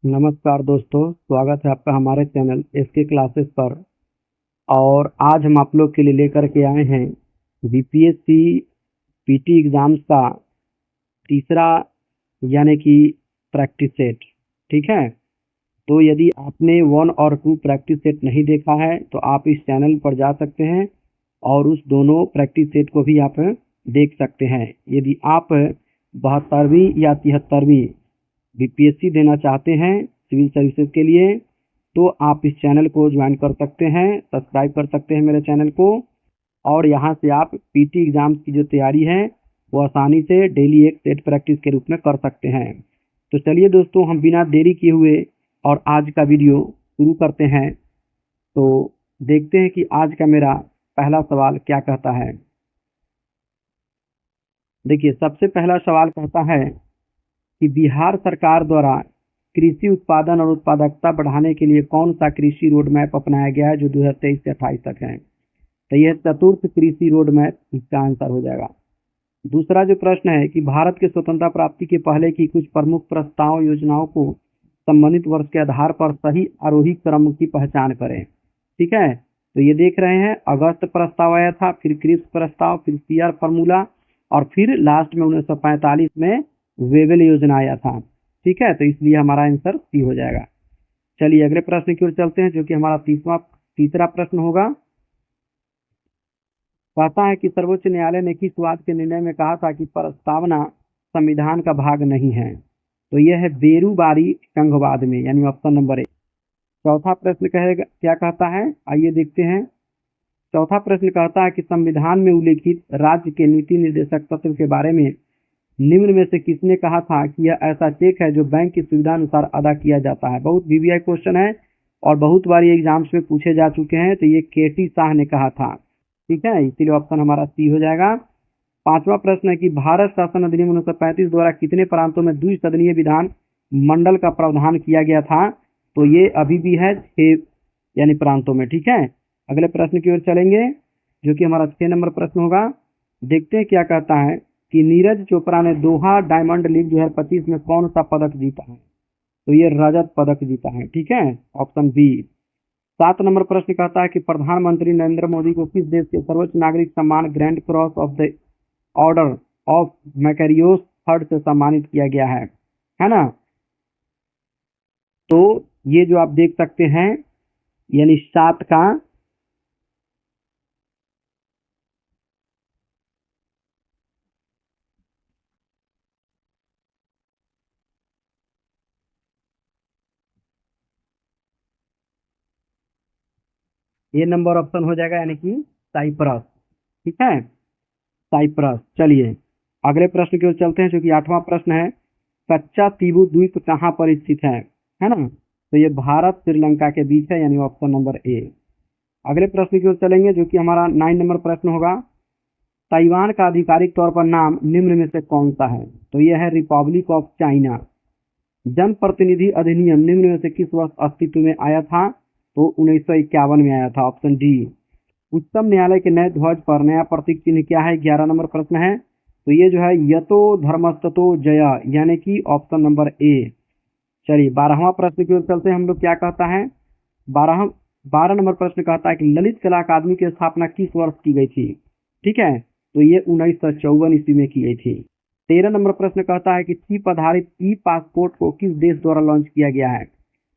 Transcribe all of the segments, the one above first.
नमस्कार दोस्तों, स्वागत है आपका हमारे चैनल एसके क्लासेस पर। और आज हम आप लोग के लिए लेकर के आए हैं बीपीएससी पीटी एग्जाम्स का तीसरा यानी कि प्रैक्टिस सेट। ठीक है, तो यदि आपने 1 और 2 प्रैक्टिस सेट नहीं देखा है तो आप इस चैनल पर जा सकते हैं और उस दोनों प्रैक्टिस सेट को भी आप देख सकते हैं। यदि आप 72वीं या 73वीं बीपीएससी देना चाहते हैं सिविल सर्विसेज के लिए, तो आप इस चैनल को ज्वाइन कर सकते हैं, सब्सक्राइब कर सकते हैं मेरे चैनल को। और यहाँ से आप पीटी एग्जाम्स की जो तैयारी है वो आसानी से डेली एक सेट प्रैक्टिस के रूप में कर सकते हैं। तो चलिए दोस्तों, हम बिना देरी किए हुए और आज का वीडियो शुरू करते हैं। तो देखते हैं कि आज का मेरा पहला सवाल क्या कहता है। देखिए, सबसे पहला सवाल कहता है कि बिहार सरकार द्वारा कृषि उत्पादन और उत्पादकता बढ़ाने के लिए कौन सा कृषि रोड मैप अपनाया गया है जो 2023 से 28 तक है। तो यह चतुर्थ कृषि रोड मैप इसका आंसर हो जाएगा। दूसरा जो प्रश्न है कि भारत के स्वतंत्रता प्राप्ति के पहले की कुछ प्रमुख प्रस्ताव योजनाओं को संबंधित वर्ष के आधार पर सही आरोही क्रम की पहचान करें। ठीक है, तो ये देख रहे हैं, अगस्त प्रस्ताव आया था, फिर क्रिप्स प्रस्ताव, फिर सीआर फार्मूला और फिर लास्ट में 1945 में वेवेल योजना आया था। ठीक है, तो इसलिए हमारा आंसर सी हो जाएगा। चलिए अगले प्रश्न की ओर चलते हैं, जो कि हमारा तीसरा प्रश्न होगा। कहता है कि सर्वोच्च न्यायालय ने किस बात के निर्णय में कहा था कि प्रस्तावना संविधान का भाग नहीं है। तो यह है बेरूबारी संघवाद में, यानी ऑप्शन नंबर 1। चौथा प्रश्न कहेगा क्या कहता है, आइए देखते हैं। चौथा प्रश्न कहता है कि संविधान में उल्लेखित राज्य के नीति निर्देशक तत्व के बारे में निम्न में से किसने कहा था कि यह ऐसा चेक है जो बैंक की सुविधा अनुसार अदा किया जाता है। बहुत वीवीआई क्वेश्चन है और बहुत बार ये एग्जाम्स में पूछे जा चुके हैं। तो ये केटी शाह ने कहा था। ठीक है, इसीलिए ऑप्शन हमारा सी हो जाएगा। पांचवा प्रश्न है कि भारत शासन अधिनियम 1935 द्वारा कितने प्रांतों में द्विसदनीय विधान मंडल का प्रावधान किया गया था। तो ये अभी भी है 6 यानी प्रांतों में। ठीक है, अगले प्रश्न की ओर चलेंगे, जो कि हमारा 6 नंबर प्रश्न होगा। देखते हैं क्या कहता है कि नीरज चोपड़ा ने दोहा डायमंड लीग 2025 में कौन सा पदक जीता है। तो ये रजत पदक जीता है। ठीक है, ऑप्शन बी। 7 नंबर प्रश्न कहता है कि प्रधानमंत्री नरेंद्र मोदी को किस देश के सर्वोच्च नागरिक सम्मान grand cross of the order of Makarios third से सम्मानित किया गया है ना। तो ये जो आप देख सकते हैं, यानी 7 का ये नंबर ऑप्शन हो जाएगा, यानी कि साइप्रस। ठीक है, साइप्रस। चलिए अगले प्रश्न की ओर चलते हैं, जो कि 8वां प्रश्न है। कच्चा तीबू द्वीप कहाँ पर स्थित है ना। तो ये भारत श्रीलंका के बीच है, यानी ऑप्शन नंबर ए। अगले प्रश्न की ओर चलेंगे, जो कि हमारा 9 नंबर प्रश्न होगा। ताइवान का आधिकारिक तौर पर नाम निम्न में से कौन सा है। तो यह है रिपब्लिक ऑफ चाइना। जन प्रतिनिधि अधिनियम निम्न में से किस वर्ष अस्तित्व में आया था। तो 1951 में आया था, ऑप्शन डी। उच्चतम न्यायालय के नए ध्वज पर नया प्रतीक चिन्ह क्या है, 11 नंबर प्रश्न है। तो ये जो है यतो धर्मस्ततो जया, यानी कि ऑप्शन नंबर ए। चलिए 12वां प्रश्न की ओर चलते हैं हम लोग। क्या कहता है, 12 नंबर प्रश्न कहता है कि ललित कला अकादमी की स्थापना किस वर्ष की गई थी। ठीक है, तो ये 1954 ईस्वी में की गई थी। 13 नंबर प्रश्न कहता है कि चिप आधारित ई पासपोर्ट को किस देश द्वारा लॉन्च किया गया है।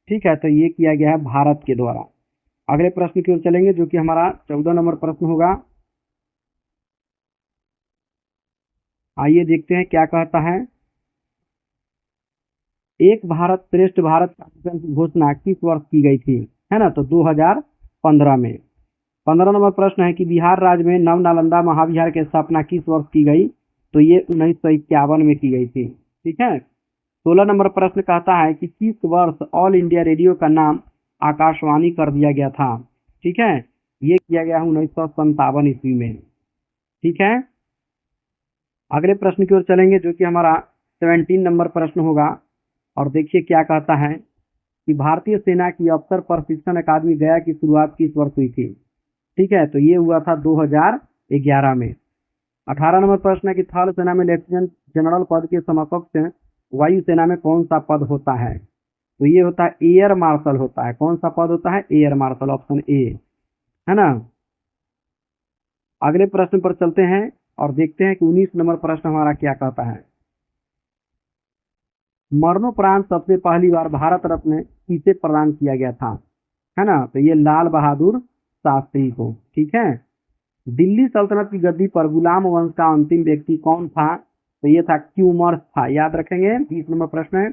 ठीक है, तो ये किया गया है भारत के द्वारा। अगले प्रश्न की ओर चलेंगे, जो कि हमारा 14 नंबर प्रश्न होगा। आइए देखते हैं क्या कहता है। एक भारत श्रेष्ठ भारत कार्यक्रम की घोषणा किस वर्ष की गई थी, है ना। तो 2015 में। 15 नंबर प्रश्न है कि बिहार राज्य में नव नालंदा महाविहार की स्थापना किस वर्ष की गई। तो ये 1951 में की गई थी। ठीक है, 16 नंबर प्रश्न कहता है कि किस वर्ष ऑल इंडिया रेडियो का नाम आकाशवाणी कर दिया गया था। ठीक है, ये किया गया 1957 ईस्वी में। ठीक है, अगले प्रश्न की ओर चलेंगे, जो कि हमारा 17 नंबर प्रश्न होगा। और देखिए क्या कहता है कि भारतीय सेना की अफसर प्रशिक्षण अकादमी गया की शुरुआत किस वर्ष हुई थी। ठीक है, तो ये हुआ था 2011 में। 18 नंबर प्रश्न है कि थल सेना में लेफ्टिनेंट जनरल पद के समकक्ष वायुसेना में कौन सा पद होता है। तो ये होता है एयर मार्शल होता है। कौन सा पद होता है? एयर मार्शल, ऑप्शन ए, है ना। अगले प्रश्न पर चलते हैं और देखते हैं कि 19 नंबर प्रश्न हमारा क्या कहता है। मरणोपरांत सबसे पहली बार भारत रत्न किसे प्रदान किया गया था? है ना, तो ये लाल बहादुर शास्त्री को। ठीक है। दिल्ली सल्तनत की गद्दी पर गुलाम वंश का अंतिम व्यक्ति कौन था? तो ये था क्यूमर्स था, याद रखेंगे। 20 नंबर प्रश्न है,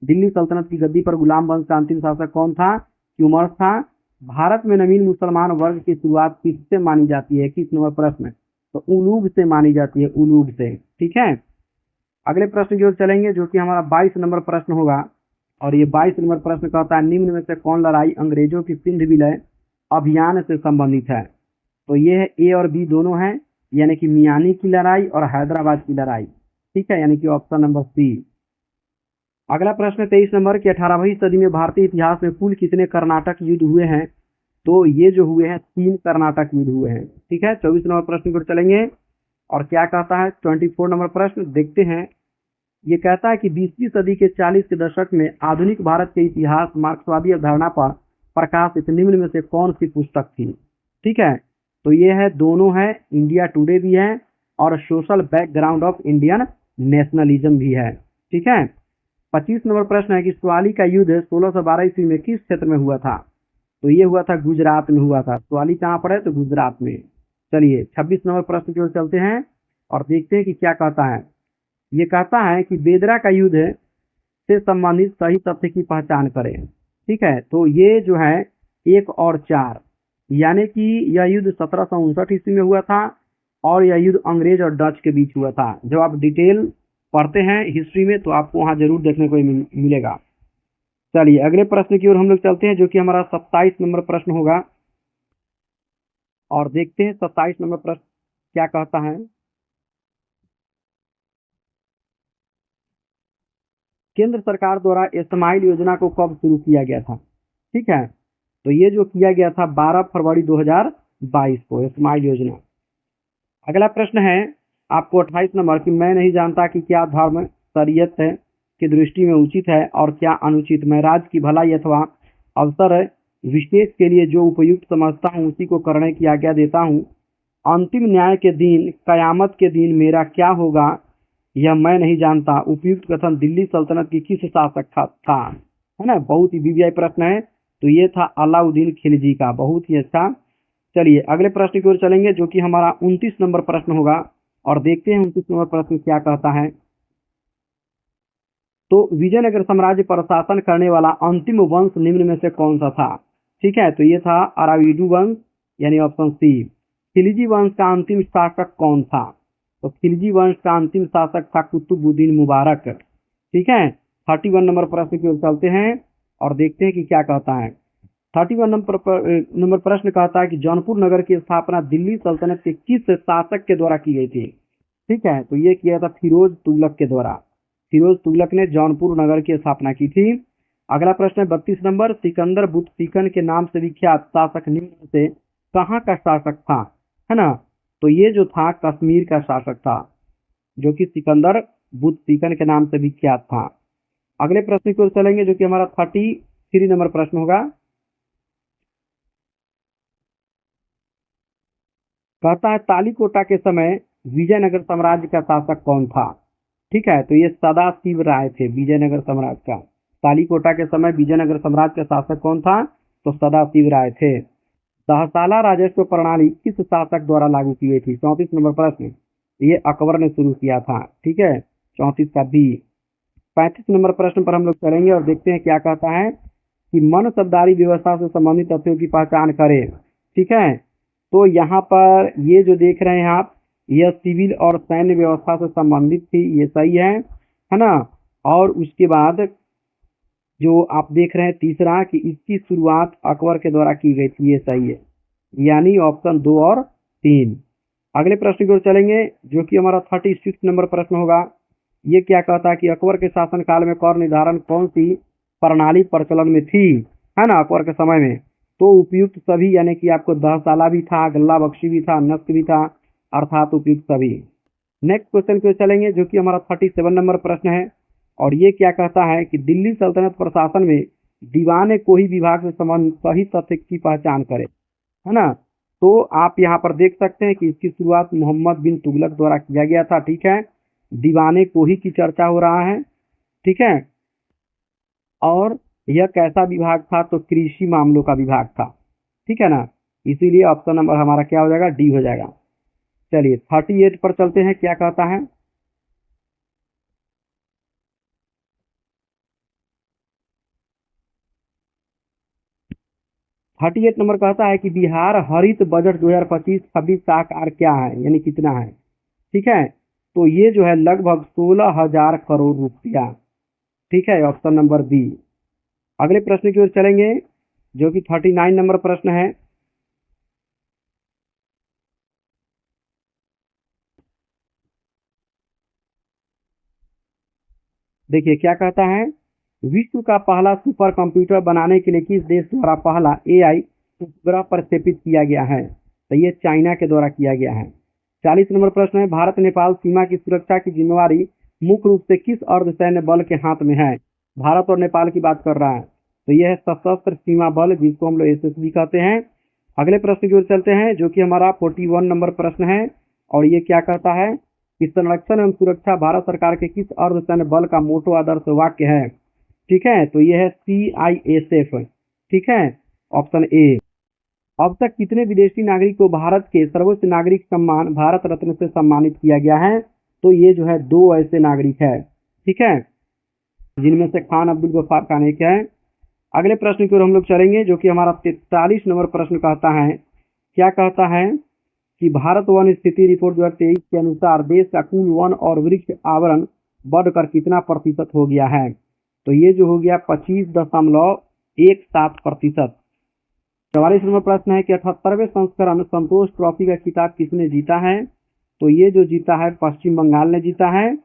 दिल्ली सल्तनत की गद्दी पर गुलाम वंश का अंतिम शासक कौन था? क्यूमर्स था। भारत में नवीन मुसलमान वर्ग की शुरुआत किससे मानी जाती है? 21 नंबर प्रश्न, तो उलूग से मानी जाती है, उलूग से। ठीक है। अगले प्रश्न की ओर चलेंगे जो कि हमारा 22 नंबर प्रश्न होगा, और ये 22 नंबर प्रश्न कहता है निम्न में से कौन लड़ाई अंग्रेजों की सिंध विलय अभियान से संबंधित है? तो ये है ए और बी दोनों हैं, यानी कि मियानी की लड़ाई और हैदराबाद की लड़ाई। ठीक है, यानी कि ऑप्शन नंबर सी। अगला प्रश्न 23 नंबर की 18वीं सदी में भारतीय इतिहास में कुल कितने कर्नाटक युद्ध हुए हैं? तो ये जो हुए हैं 3 कर्नाटक युद्ध हुए हैं। ठीक है। 24 नंबर प्रश्न की ओर चलेंगे और क्या कहता है 24 नंबर प्रश्न देखते हैं। ये कहता है कि 20वीं सदी के 40 के दशक में आधुनिक भारत के इतिहास मार्क्सवादी अवधारणा पर प्रकाशित निम्न में से कौन सी पुस्तक थी? ठीक है, तो ये है, दोनों है, इंडिया टुडे भी है और social background of Indian nationalism भी है। ठीक है। 25 नंबर प्रश्न है कि स्वाली का युद्ध 1612 ईस्वी में किस क्षेत्र में हुआ था? तो ये हुआ था गुजरात में हुआ था। स्वाली कहाँ पर है? तो गुजरात में। चलिए 26 नंबर प्रश्न की ओर चलते हैं और देखते हैं कि क्या कहता है। ये कहता है कि बेदरा का युद्ध से संबंधित सही तथ्य की पहचान करें। ठीक है, तो ये जो है 1 और 4, यानी कि यह युद्ध 1759 ईस्वी में हुआ था और यह युद्ध अंग्रेज और डच के बीच हुआ था। जब आप डिटेल पढ़ते हैं हिस्ट्री में तो आपको वहां जरूर देखने को मिलेगा। चलिए अगले प्रश्न की ओर हम लोग चलते हैं जो कि हमारा 27 नंबर प्रश्न होगा, और देखते हैं 27 नंबर प्रश्न क्या कहता है। केंद्र सरकार द्वारा स्माइल योजना को कब शुरू किया गया था? ठीक है, तो ये जो किया गया था 12 फरवरी 2022 को, स्माइल योजना। अगला प्रश्न है आपको 28 नंबर की, मैं नहीं जानता कि क्या धर्म शरीयत की दृष्टि में उचित है और क्या अनुचित। मैं राज्य की भलाई अथवा अवसर विशेष के लिए जो उपयुक्त समझता हूँ उसी को करने की आज्ञा देता हूँ। अंतिम न्याय के दिन, कयामत के दिन मेरा क्या होगा यह मैं नहीं जानता। उपयुक्त कथन दिल्ली सल्तनत की किस शासक था? है ना, बहुत ही वीवीआई प्रश्न है। तो ये था अलाउद्दीन खिलजी का। बहुत ही अच्छा। चलिए अगले प्रश्न की ओर चलेंगे जो कि हमारा 29 नंबर प्रश्न होगा, और देखते हैं 29 नंबर प्रश्न क्या कहता है। तो विजयनगर साम्राज्य पर शासन करने वाला अंतिम वंश निम्न में से कौन सा था? ठीक है, तो ये था अराविडू वंश, यानी ऑप्शन सी। खिलजी वंश का अंतिम शासक कौन था? तो खिलजी वंश का अंतिम शासक था कुतुबुद्दीन मुबारक। ठीक है। 31 नंबर प्रश्न की ओर चलते हैं और देखते हैं कि क्या कहता है। 31 नंबर प्रश्न कहता है कि जौनपुर नगर की स्थापना दिल्ली सल्तनत के किस शासक के द्वारा की गई थी? ठीक है, तो ये किया था फिरोज तुगलक के द्वारा। फिरोज तुगलक ने जौनपुर नगर की स्थापना की थी। अगला प्रश्न है 32 नंबर, सिकंदर बुतसिकन के नाम से विख्यात शासक निम्न से कहाँ का शासक था? है ना, तो ये जो था कश्मीर का शासक था, जो कि सिकंदर बुतसिकन के नाम से विख्यात था। अगले प्रश्न की ओर चलेंगे जो कि हमारा 33 नंबर प्रश्न होगा। कहता है तालीकोटा के समय विजयनगर साम्राज्य का शासक कौन था? ठीक है, तो ये सदाशिव राय थे विजयनगर साम्राज्य का। तालीकोटा के समय विजयनगर साम्राज्य का शासक कौन था? तो सदाशिव राय थे। सहसाला राजस्व प्रणाली किस शासक द्वारा लागू की गई थी? 34 नंबर प्रश्न, ये अकबर ने शुरू किया था। ठीक है, 34 का बी। 35 नंबर प्रश्न पर हम लोग चलेंगे और देखते हैं क्या कहता है कि मनसबदारी व्यवस्था से संबंधित तथ्यों की पहचान करें। ठीक है, तो यहाँ पर ये जो देख रहे हैं आप, यह सिविल और सैन्य व्यवस्था से संबंधित थी, ये सही है ना। और उसके बाद जो आप देख रहे हैं तीसरा कि इसकी शुरुआत अकबर के द्वारा की गई थी, ये सही है, यानी ऑप्शन 2 और 3। अगले प्रश्न की ओर चलेंगे जो कि हमारा 36 नंबर प्रश्न होगा। ये क्या कहता है कि अकबर के शासनकाल में कर निर्धारण कौन सी प्रणाली प्रचलन में थी? है ना, अकबर के समय में तो उपयुक्त सभी, यानी कि आपको दहसाला भी था, गल्ला बख्शी भी था, नस्क भी था, अर्थात उपयुक्त सभी। नेक्स्ट क्वेश्चन की ओर चलेंगे जो कि हमारा 37 नंबर प्रश्न है। और ये क्या कहता है कि दिल्ली सल्तनत प्रशासन में दीवान कोई विभाग से संबंधित सही तथ्य की पहचान करे, है ना। तो आप यहाँ पर देख सकते हैं कि इसकी शुरुआत मोहम्मद बिन तुगलक द्वारा किया गया था, ठीक है। दीवाने कोही की चर्चा हो रहा है, ठीक है। और यह कैसा विभाग था, तो कृषि मामलों का विभाग था, ठीक है ना। इसीलिए ऑप्शन नंबर हमारा क्या हो जाएगा, डी हो जाएगा। चलिए 38 पर चलते हैं, क्या कहता है। 38 नंबर कहता है कि बिहार हरित बजट 2025-26 का आकार क्या है, यानी कितना है, ठीक है। तो ये जो है लगभग 16,000 करोड़ रुपया, ठीक है, ऑप्शन नंबर बी। अगले प्रश्न की ओर चलेंगे, जो कि 39 नंबर प्रश्न है। देखिए क्या कहता है, विश्व का पहला सुपर कंप्यूटर बनाने के लिए किस देश द्वारा पहला एआई उपग्रह प्रक्षेपित किया गया है, तो ये चाइना के द्वारा किया गया है। 40 नंबर प्रश्न है, भारत नेपाल सीमा की सुरक्षा की जिम्मेवारी मुख्य रूप से किस अर्धसैन्य बल के हाथ में है। भारत और नेपाल की बात कर रहा है, तो यह है सशस्त्र सीमा बल, जिसको हम लोग एसएसबी कहते हैं। अगले प्रश्न की ओर चलते हैं, जो कि हमारा 41 नंबर प्रश्न है, और ये क्या कहता है कि संरक्षण एवं सुरक्षा भारत सरकार के किस अर्धसैन्य बल का मोटो आदर्श वाक्य है, ठीक है। तो ये है CISF, ठीक है, ऑप्शन ए। अब तक कितने विदेशी नागरिक को भारत के सर्वोच्च नागरिक सम्मान भारत रत्न से सम्मानित किया गया है, तो ये जो है 2 ऐसे नागरिक है, ठीक है, जिनमें से खान अब्दुल गफ्फार खान एक है। अगले प्रश्न की ओर हम लोग चलेंगे, जो कि हमारा 43 नंबर प्रश्न कहता है, क्या कहता है कि भारत वन स्थिति रिपोर्ट 2023 के अनुसार देश का कुल वन और वृक्ष आवरण बढ़कर कितना प्रतिशत हो गया है, तो ये जो हो गया 25.17%। 44 नंबर प्रश्न है कि 78वें संस्करण संतोष ट्रॉफी का खिताब किसने जीता है, तो ये जो जीता है पश्चिम बंगाल ने जीता है।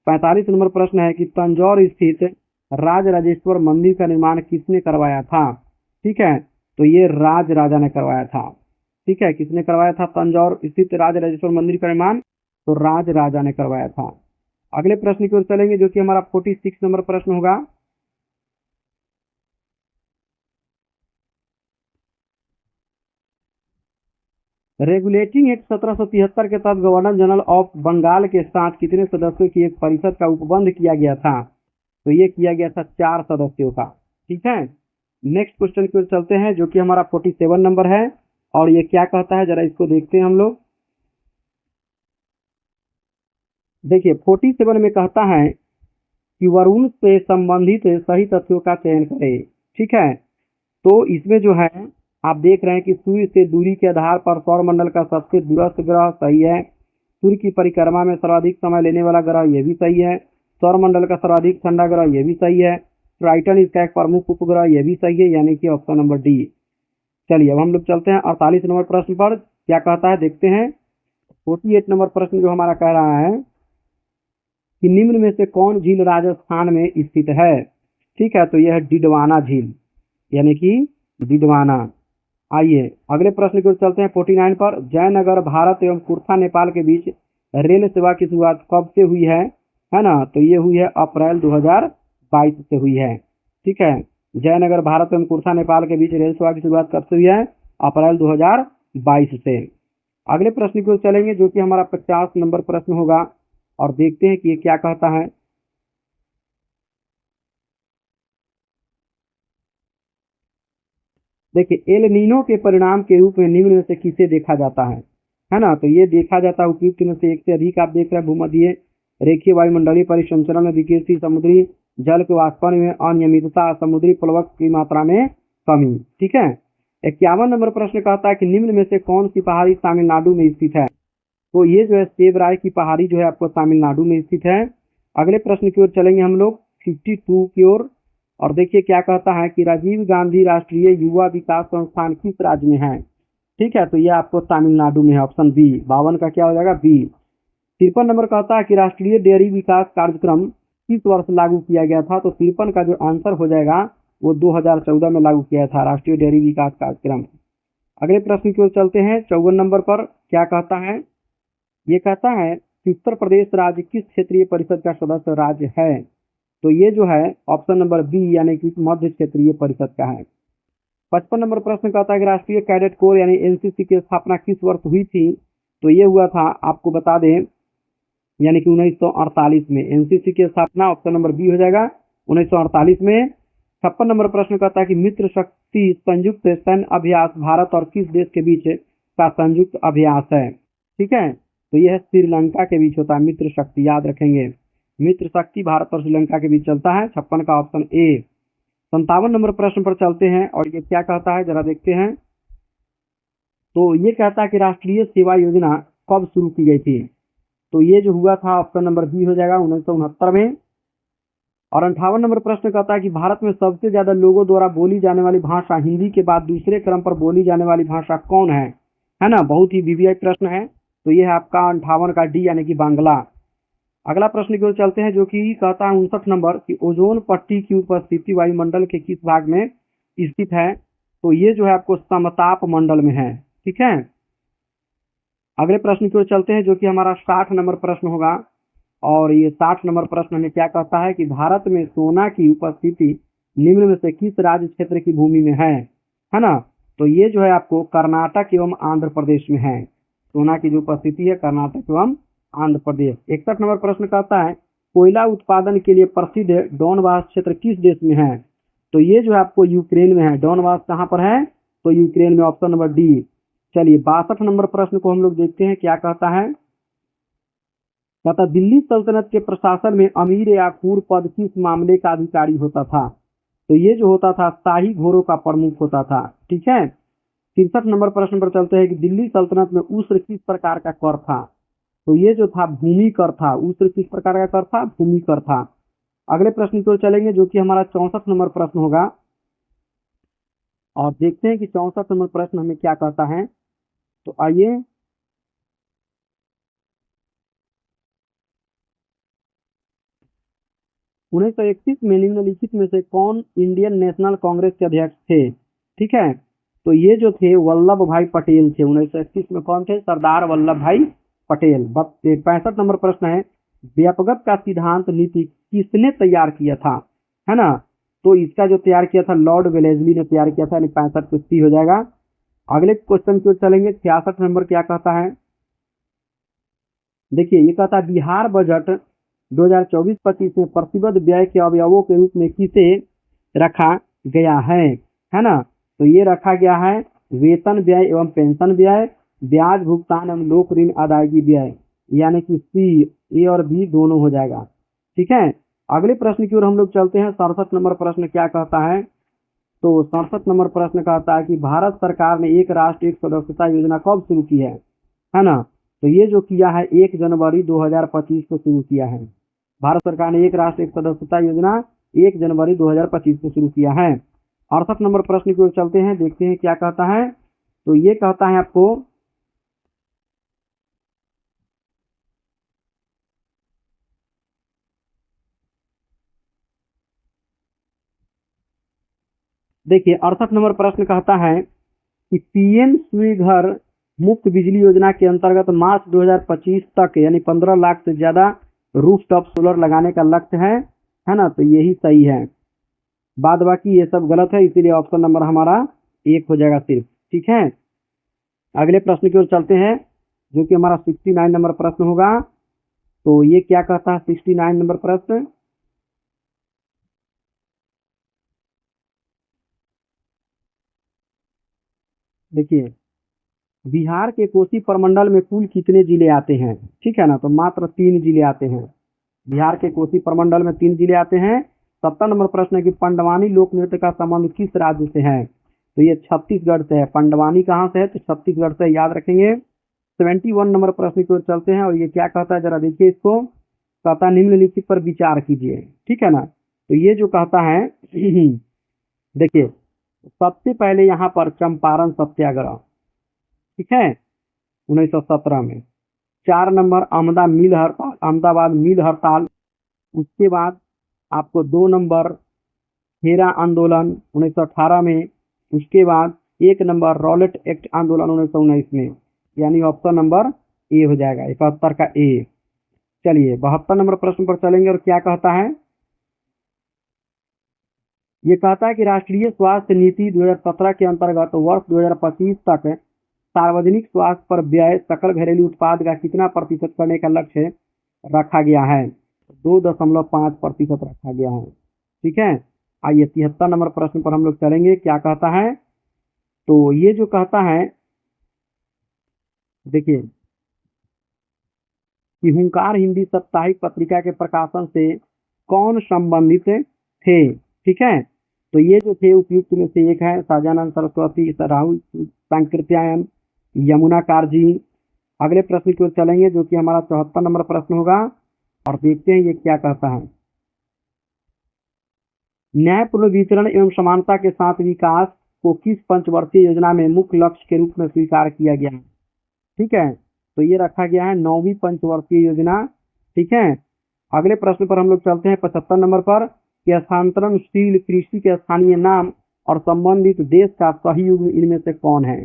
45 नंबर प्रश्न है कि तंजौर स्थित राज राजेश्वर मंदिर का निर्माण किसने करवाया था, ठीक है, तो ये राज राजा ने करवाया था, ठीक है। किसने करवाया था तंजौर स्थित राज राजेश्वर मंदिर का निर्माण, तो राज राजा ने करवाया था। अगले प्रश्न की ओर चलेंगे, जो कि हमारा 46 नंबर प्रश्न होगा। रेगुलेटिंग एक्ट 1773 के तहत गवर्नर जनरल ऑफ बंगाल के साथ कितने सदस्यों की एक परिषद का उपबंध किया गया था, तो ये किया गया था 4 सदस्यों का, ठीक है। नेक्स्ट क्वेश्चन की ओर चलते हैं, जो कि हमारा 47 नंबर है, और ये क्या कहता है, जरा इसको देखते हैं हम लोग। देखिए 47 में कहता है कि वरुण से संबंधित सही तथ्यों का चयन करें, ठीक है। तो इसमें जो है आप देख रहे हैं कि सूर्य से दूरी के आधार पर सौरमंडल का सबसे दूरस्थ ग्रह सही है। सूर्य की परिक्रमा में सर्वाधिक समय लेने वाला ग्रह ये भी सही है। सौरमंडल का सर्वाधिक ठंडा ग्रह ये भी सही है। ट्राइटन इसका एक प्रमुख उपग्रह ये भी सही है, यानी कि ऑप्शन नंबर डी। चलिए अब हम लोग चलते हैं 48 नंबर प्रश्न पर, क्या कहता है देखते हैं। 48 नंबर प्रश्न जो हमारा कह रहा है कि निम्न में से कौन झील राजस्थान में स्थित है, ठीक है, तो यह है डिडवाना झील, यानी कि डिडवाना। आइए अगले प्रश्न की ओर चलते हैं 49 पर। जयनगर भारत एवं कुर्था नेपाल के बीच रेल सेवा की शुरुआत कब से हुई है ना, तो ये हुई है अप्रैल 2022 से हुई है, ठीक है। जयनगर भारत एवं कुर्था नेपाल के बीच रेल सेवा की शुरुआत कब से हुई है, अप्रैल 2022 से। अगले प्रश्न की ओर चलेंगे, जो कि हमारा 50 नंबर प्रश्न होगा, और देखते हैं कि ये क्या कहता है। देखिए एल नीनो के परिणाम के रूप में निम्न में से किसे देखा जाता है ना, तो ये देखा जाता है उपयुक्त में से एक से अधिक, आप देख रहे हैं भूमध्य रेखीय वायुमंडलीय परिसंचरण में विकृति, समुद्री जल के वाष्पन में अनियमितता, समुद्री प्लवक की मात्रा में कमी, ठीक है। 51 नंबर प्रश्न कहता है कि निम्न में से कौन सी पहाड़ी तमिलनाडु में स्थित है, तो ये जो है सेबराय की पहाड़ी जो है आपको तमिलनाडु में स्थित है। अगले प्रश्न की ओर चलेंगे हम लोग 52 की ओर, और देखिए क्या कहता है कि राजीव गांधी राष्ट्रीय युवा विकास संस्थान किस राज्य में है, ठीक है, तो ये आपको तमिलनाडु में है, ऑप्शन बी। 52 का क्या हो जाएगा, बी। 53 नंबर कहता है कि राष्ट्रीय डेयरी विकास कार्यक्रम किस वर्ष लागू किया गया था, तो 53 का जो आंसर हो जाएगा वो 2014 में लागू किया था राष्ट्रीय डेयरी विकास कार्यक्रम। अगले प्रश्न की ओर चलते हैं 54 नंबर पर, क्या कहता है, ये कहता है कि उत्तर प्रदेश राज्य किस क्षेत्रीय परिषद का सदस्य राज्य है, तो ये जो है ऑप्शन नंबर बी यानी कि मध्य क्षेत्रीय परिषद का है। 55 नंबर प्रश्न कहता है कि राष्ट्रीय कैडेट कोर यानी एनसीसी की स्थापना किस वर्ष हुई थी? तो ये हुआ था, आपको बता दें, यानी कि 1948 में एनसीसी की स्थापना ऑप्शन नंबर बी हो जाएगा, 1948 में। 56 नंबर प्रश्न कहता है कि मित्र शक्ति संयुक्त सैन्य अभ्यास भारत और किस देश के बीच का संयुक्त अभ्यास है? ठीक है, तो यह श्रीलंका के बीच होता है मित्र शक्ति, याद रखेंगे, मित्र शक्ति भारत और श्रीलंका के बीच चलता है। 56 का ऑप्शन ए। 57 नंबर प्रश्न पर चलते हैं और ये क्या कहता है जरा देखते हैं। तो ये कहता है कि राष्ट्रीय सेवा योजना कब शुरू की गई थी? तो ये जो हुआ था ऑप्शन नंबर बी हो जाएगा, 1969 में। और 58 नंबर प्रश्न कहता है कि भारत में सबसे ज्यादा लोगों द्वारा बोली जाने वाली भाषा हिंदी के बाद दूसरे क्रम पर बोली जाने वाली भाषा कौन है ना, बहुत ही वीवीआई प्रश्न है। तो ये है आपका 58 का डी यानी कि बांग्ला। अगला प्रश्न की ओर चलते हैं जो कि कहता है 59 नंबर की ओजोन पट्टी की उपस्थिति वायुमंडल के किस भाग में स्थित है? तो ये जो है आपको समताप मंडल में है। ठीक है, अगले प्रश्न की ओर चलते हैं जो कि हमारा 60 नंबर प्रश्न होगा। और ये 60 नंबर प्रश्न हमें क्या कहता है कि भारत में सोना की उपस्थिति निम्न में से किस राज्य क्षेत्र की भूमि में है ना? तो ये जो है आपको कर्नाटक एवं आंध्र प्रदेश में है। सोना की जो उपस्थिति है कर्नाटक एवं आंध्र प्रदेश। 61 नंबर प्रश्न कहता है कोयला उत्पादन के लिए प्रसिद्ध डोनबास क्षेत्र किस देश में है? तो ये जो है आपको यूक्रेन में है। डोनबास कहाँ पर है? तो यूक्रेन में, ऑप्शन नंबर डी। चलिए 62 नंबर प्रश्न को हम लोग देखते हैं क्या कहता है। कहता दिल्ली सल्तनत के प्रशासन में अमीर या खूर पद किस मामले का अधिकारी होता था? तो ये जो होता था शाही घोड़ों का प्रमुख होता था। ठीक है, 63 नंबर प्रश्न पर चलते हैं कि दिल्ली सल्तनत में उस्र किस प्रकार का कर था? तो ये जो था भूमि कर था। उस्र किस प्रकार का कर था? भूमि कर था। अगले प्रश्न की ओर चलेंगे जो कि हमारा 64 नंबर प्रश्न होगा और देखते हैं कि 64 नंबर प्रश्न हमें क्या कहता है। तो आइए, उन्नीस सौ 31 में निम्नलिखित में से कौन इंडियन नेशनल कांग्रेस के अध्यक्ष थे? ठीक है, तो ये जो थे वल्लभ भाई पटेल थे। 1931 में कौन थे? सरदार वल्लभ भाई पटेल। 65 नंबर प्रश्न है व्यापकता का सिद्धांत नीति किसने तैयार किया था? है ना, तो इसका जो तैयार किया था लॉर्ड वेलेस्ली ने तैयार किया था, यानी 65 पे सी हो जाएगा। अगले क्वेश्चन की ओर चलेंगे। 66 नंबर क्या कहता है, देखिए ये कहता है बिहार बजट 2024-25 में प्रतिबद्ध व्यय के अवयवों के रूप में किसे रखा गया है ना? तो ये रखा गया है वेतन व्यय एवं पेंशन व्यय, ब्याज भुगतान एवं लोक ऋण अदायगी व्यय, यानी कि सी, ए और बी दोनों हो जाएगा। ठीक है, अगले प्रश्न की ओर हम लोग चलते हैं। 67 नंबर प्रश्न क्या कहता है? तो 67 नंबर प्रश्न कहता है कि भारत सरकार ने एक राष्ट्र एक सदस्यता योजना कब शुरू की है ना? तो ये जो किया है 1 जनवरी 2025 को शुरू किया है। भारत सरकार ने एक राष्ट्र एक सदस्यता योजना 1 जनवरी 2025 को शुरू किया है। 68 नंबर प्रश्न की ओर चलते हैं, देखते हैं क्या कहता है। तो ये कहता है आपको देखिए 68 नंबर प्रश्न कहता है कि पीएम सूर्य घर मुफ्त बिजली योजना के अंतर्गत मार्च 2025 तक यानी 15 लाख से ज्यादा रूफटॉप सोलर लगाने का लक्ष्य है ना? तो यही सही है, बाद बाकी ये सब गलत है, इसीलिए ऑप्शन नंबर हमारा 1 हो जाएगा सिर्फ। ठीक है, अगले प्रश्न की ओर चलते हैं जो कि हमारा 69 नंबर प्रश्न होगा। तो ये क्या कहता है 69 नंबर प्रश्न? देखिए बिहार के कोसी प्रमंडल में कुल कितने जिले आते हैं? ठीक है ना, तो मात्र 3 जिले आते हैं। बिहार के कोसी प्रमंडल में 3 जिले आते हैं। 70 नंबर प्रश्न है कि पंडवानी लोक नृत्य का संबंध किस राज्य से है? तो ये छत्तीसगढ़ से है। पंडवानी कहाँ से है? तो छत्तीसगढ़ से, याद रखेंगे। 71 नंबर प्रश्न की ओर चलते हैं और ये क्या कहता है जरा देखिए इसको। कहता है निम्नलिखित पर विचार कीजिए। ठीक है ना, तो ये जो कहता है देखिए सबसे पहले यहाँ पर चंपारण सत्याग्रह, ठीक है, 1917 में। 4 नंबर अहमदाबाद मिल हड़ताल। उसके बाद आपको 2 नंबर खेरा आंदोलन 1918 में। उसके बाद 1 नंबर रॉलेट एक्ट आंदोलन 1919 में, यानी ऑप्शन नंबर ए हो जाएगा, 71 का ए। चलिए 72 नंबर प्रश्न पर चलेंगे और क्या कहता है। ये कहता है कि राष्ट्रीय स्वास्थ्य नीति 2017 के अंतर्गत वर्ष 2025 तक सार्वजनिक स्वास्थ्य पर व्यय सकल घरेलू उत्पाद का कितना प्रतिशत करने का लक्ष्य रखा गया है? 2.5% रखा गया है। ठीक है, आइए 73 नंबर प्रश्न पर हम लोग चलेंगे। क्या कहता है? तो ये जो कहता है, देखिए कि हुंकार हिंदी साप्ताहिक पत्रिका के प्रकाशन से कौन संबंधित थे? ठीक है, तो ये जो थे उपयुक्त में से एक है सहजानंद सरस्वती, राहुल सांकृत्यायन, यमुना कारजी। अगले प्रश्न की ओर चलेंगे जो कि हमारा 74 नंबर प्रश्न होगा और देखते हैं ये क्या कहता है। न्यायपूर्ण वितरण एवं समानता के साथ विकास को किस पंचवर्षीय योजना में मुख्य लक्ष्य के रूप में स्वीकार किया गया है? ठीक है, तो ये रखा गया है 9वीं पंचवर्षीय योजना। ठीक है, अगले प्रश्न पर हम लोग चलते हैं 75 नंबर पर कि स्थानांतरण शील कृषि के स्थानीय नाम और संबंधित देश का सही युग इनमें से कौन है?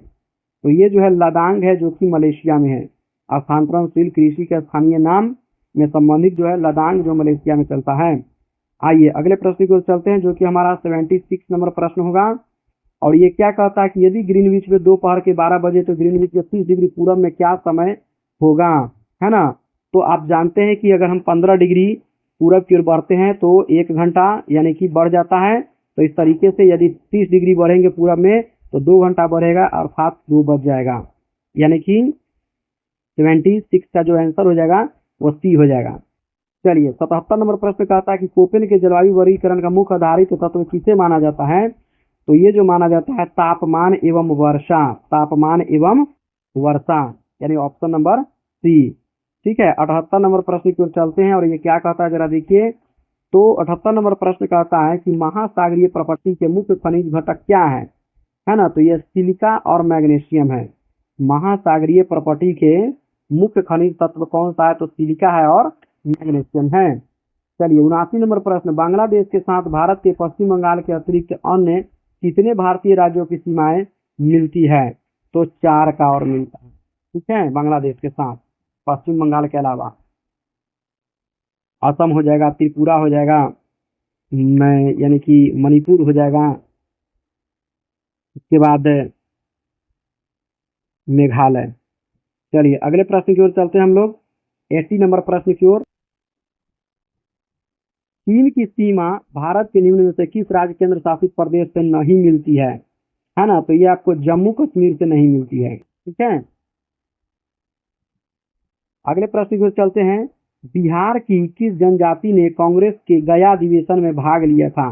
तो ये जो है लदांग है जो कि मलेशिया में है। स्थानांतरणशील कृषि के स्थानीय नाम में संबंधित जो है लदांग जो मलेशिया में चलता है। आइए अगले प्रश्न की ओर चलते हैं जो कि हमारा 76 नंबर प्रश्न होगा और ये क्या कहता है कि यदि ग्रीनविच में दोपहर के 12 बजे तो ग्रीनविच के 30 डिग्री पूरब में क्या समय होगा? है ना, तो आप जानते हैं कि अगर हम 15 डिग्री पूरब की ओर बढ़ते हैं तो 1 घंटा यानी कि बढ़ जाता है। तो इस तरीके से यदि 30 डिग्री बढ़ेंगे पूरब में तो 2 घंटा बढ़ेगा अर्थात 2 बज जाएगा, यानी कि 76 का जो आंसर हो जाएगा वो सी हो जाएगा। चलिए 77 नंबर प्रश्न कहता है कि कोपेन के जलवायु वर्गीकरण का मुख्य आधारित तत्व किसे माना जाता है? तो ये जो माना जाता है तापमान एवं वर्षा, तापमान एवं वर्षा, यानी ऑप्शन नंबर सी। ठीक है, 78 नंबर प्रश्न की ओर चलते हैं और ये क्या कहता है जरा देखिए। तो 78 नंबर प्रश्न कहता है कि महासागरीय प्रपट्टी के मुख्य खनिज घटक क्या है ना, तो ये सिलिका और मैग्नीशियम है। महासागरीय प्रपट्टी के मुख्य खनिज तत्व कौन सा है? तो सिलिका है और मैग्नीशियम है। चलिए 79 नंबर प्रश्न, बांग्लादेश के साथ भारत के पश्चिम बंगाल के अतिरिक्त अन्य कितने भारतीय राज्यों की सीमाएं मिलती है? तो 4 का और मिलता है। ठीक है, बांग्लादेश के साथ पश्चिम बंगाल के अलावा असम हो जाएगा, त्रिपुरा हो जाएगा, यानी कि मणिपुर हो जाएगा, उसके बाद मेघालय। चलिए अगले प्रश्न की ओर चलते हैं हम लोग 80 नंबर प्रश्न की ओर। चीन की सीमा भारत के निम्न में से किस राज्य केंद्र शासित प्रदेश से नहीं मिलती है ना, तो ये आपको जम्मू कश्मीर से नहीं मिलती है। ठीक है, अगले प्रश्न की ओर चलते हैं। बिहार की किस जनजाति ने कांग्रेस के गया अधिवेशन में भाग लिया था?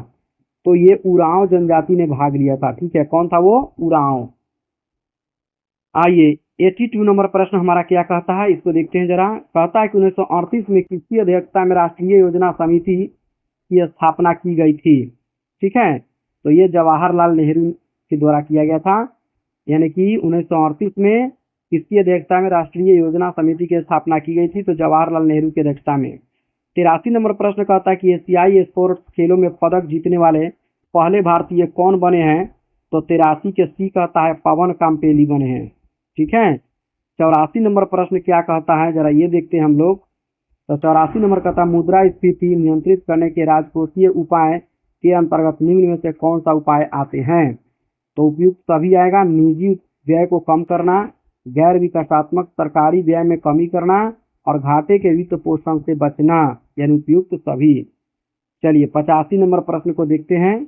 तो ये उरांव जनजाति ने भाग लिया था। ठीक है, कौन था वो? उरांव। आइए 82 नंबर प्रश्न हमारा क्या कहता है, इसको देखते हैं जरा। कहता है कि 1938 में किसकी अध्यक्षता में राष्ट्रीय योजना समिति की स्थापना की गई थी? ठीक है, तो ये जवाहरलाल नेहरू के द्वारा किया गया था, यानी कि 1938 में किसकी अध्यक्षता में राष्ट्रीय योजना समिति की स्थापना की गई थी? तो जवाहरलाल नेहरू की अध्यक्षता में। 83 नंबर प्रश्न कहता है कि एशियाई स्पोर्ट्स खेलों में पदक जीतने वाले पहले भारतीय कौन बने हैं? तो 83 के सी कहता है पवन काम्पेली बने हैं। ठीक है, 84 नंबर प्रश्न क्या कहता है जरा ये देखते हैं हम लोग। तो 84 नंबर कहता है मुद्रास्फीति नियंत्रित करने के राजकोषीय उपाय के अंतर्गत निम्न में से कौन सा उपाय आते हैं? तो उपयुक्त सभी आएगा। निजी व्यय को कम करना, गैर विकासात्मक सरकारी व्यय में कमी करना और घाटे के वित्त पोषण से बचना, यानी उपयुक्त सभी। चलिए 85 नंबर प्रश्न को देखते हैं।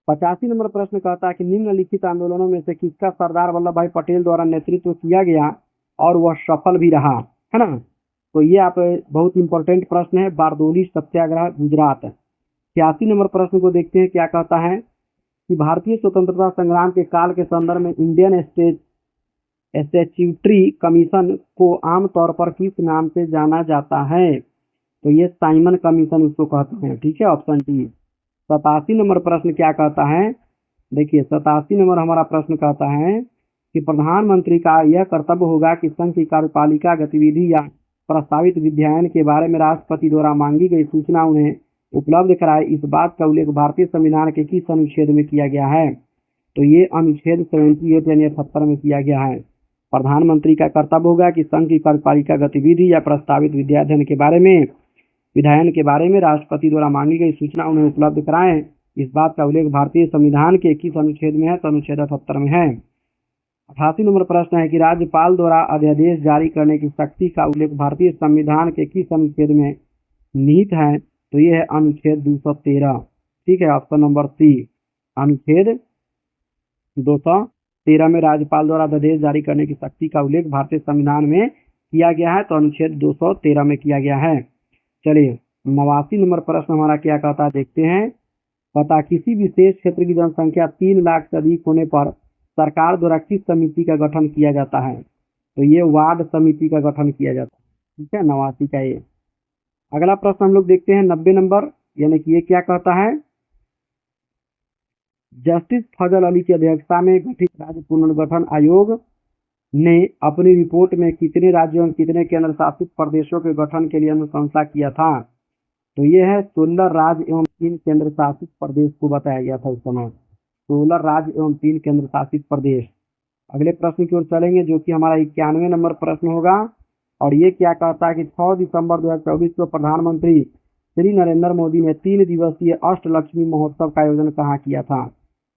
पचासी नंबर प्रश्न कहता है कि निम्नलिखित आंदोलनों में से किसका सरदार वल्लभ भाई पटेल द्वारा नेतृत्व किया गया और वह सफल भी रहा? है ना, तो ये आप बहुत इंपॉर्टेंट प्रश्न है। बारदोली सत्याग्रह गुजरात। 86 नंबर प्रश्न को देखते हैं क्या कहता है कि भारतीय स्वतंत्रता संग्राम के काल के संदर्भ में इंडियन स्टैट्यूटरी कमीशन को आमतौर पर किस नाम से जाना जाता है? तो ये साइमन कमीशन उसको कहते हैं। ठीक है, ऑप्शन डी। 87 नंबर प्रश्न क्या कहता है? देखिए 87 नंबर हमारा प्रश्न कहता है कि प्रधानमंत्री का यह कर्तव्य होगा कि संघ की कार्यपालिका गतिविधि या प्रस्तावित विधायन के बारे में राष्ट्रपति द्वारा मांगी गई सूचना उन्हें उपलब्ध कराए। इस बात का उल्लेख भारतीय संविधान के किस अनुच्छेद में किया गया है? तो ये अनुच्छेद 78 यानी 78 में किया गया है। प्रधानमंत्री का कर्तव्य होगा कि संघ की कार्यपालिका गतिविधि या प्रस्तावित विद्याध्ययन के बारे में राष्ट्रपति द्वारा मांगी गई सूचना उन्हें उपलब्ध कराएं। इस बात का उल्लेख भारतीय संविधान के 21 अनुच्छेद में है, तो अनुच्छेद 78 में है। 88 नंबर प्रश्न है कि राज्यपाल द्वारा अध्यादेश जारी करने की शक्ति का उल्लेख भारतीय संविधान के किस अनुच्छेद में निहित है, तो ये है अनुच्छेद 213। ठीक है, ऑप्शन नंबर सी, अनुच्छेद 213 में राज्यपाल द्वारा अध्यादेश जारी करने की शक्ति का उल्लेख भारतीय संविधान में किया गया है, तो अनुच्छेद 213 में किया गया है। चलिए 89 नंबर प्रश्न हमारा क्या कहता है, देखते हैं। पता, किसी विशेष क्षेत्र की जनसंख्या 3 लाख से अधिक होने पर सरकार द्वारा किस समिति का गठन किया जाता है, तो ये वार्ड समिति का गठन किया जाता है। ठीक है, 89 का ये। अगला प्रश्न हम लोग देखते हैं 90 नंबर, यानी कि ये क्या कहता है, जस्टिस फजल अली की अध्यक्षता में गठित राज्य पुनर्गठन आयोग ने अपनी रिपोर्ट में कितने राज्यों और कितने केंद्र शासित प्रदेशों के गठन के लिए अनुशंसा किया था, तो ये है 16 राज्य एवं 3 केंद्र शासित प्रदेश को बताया गया था उस समय, 16 राज्य एवं 3 केंद्र शासित प्रदेश। अगले प्रश्न की ओर चलेंगे, जो कि हमारा 91 नंबर प्रश्न होगा, और ये क्या कहता है कि 6 दिसंबर 2024 को प्रधानमंत्री श्री नरेंद्र मोदी ने 3 दिवसीय अष्टलक्ष्मी महोत्सव का आयोजन कहाँ किया था।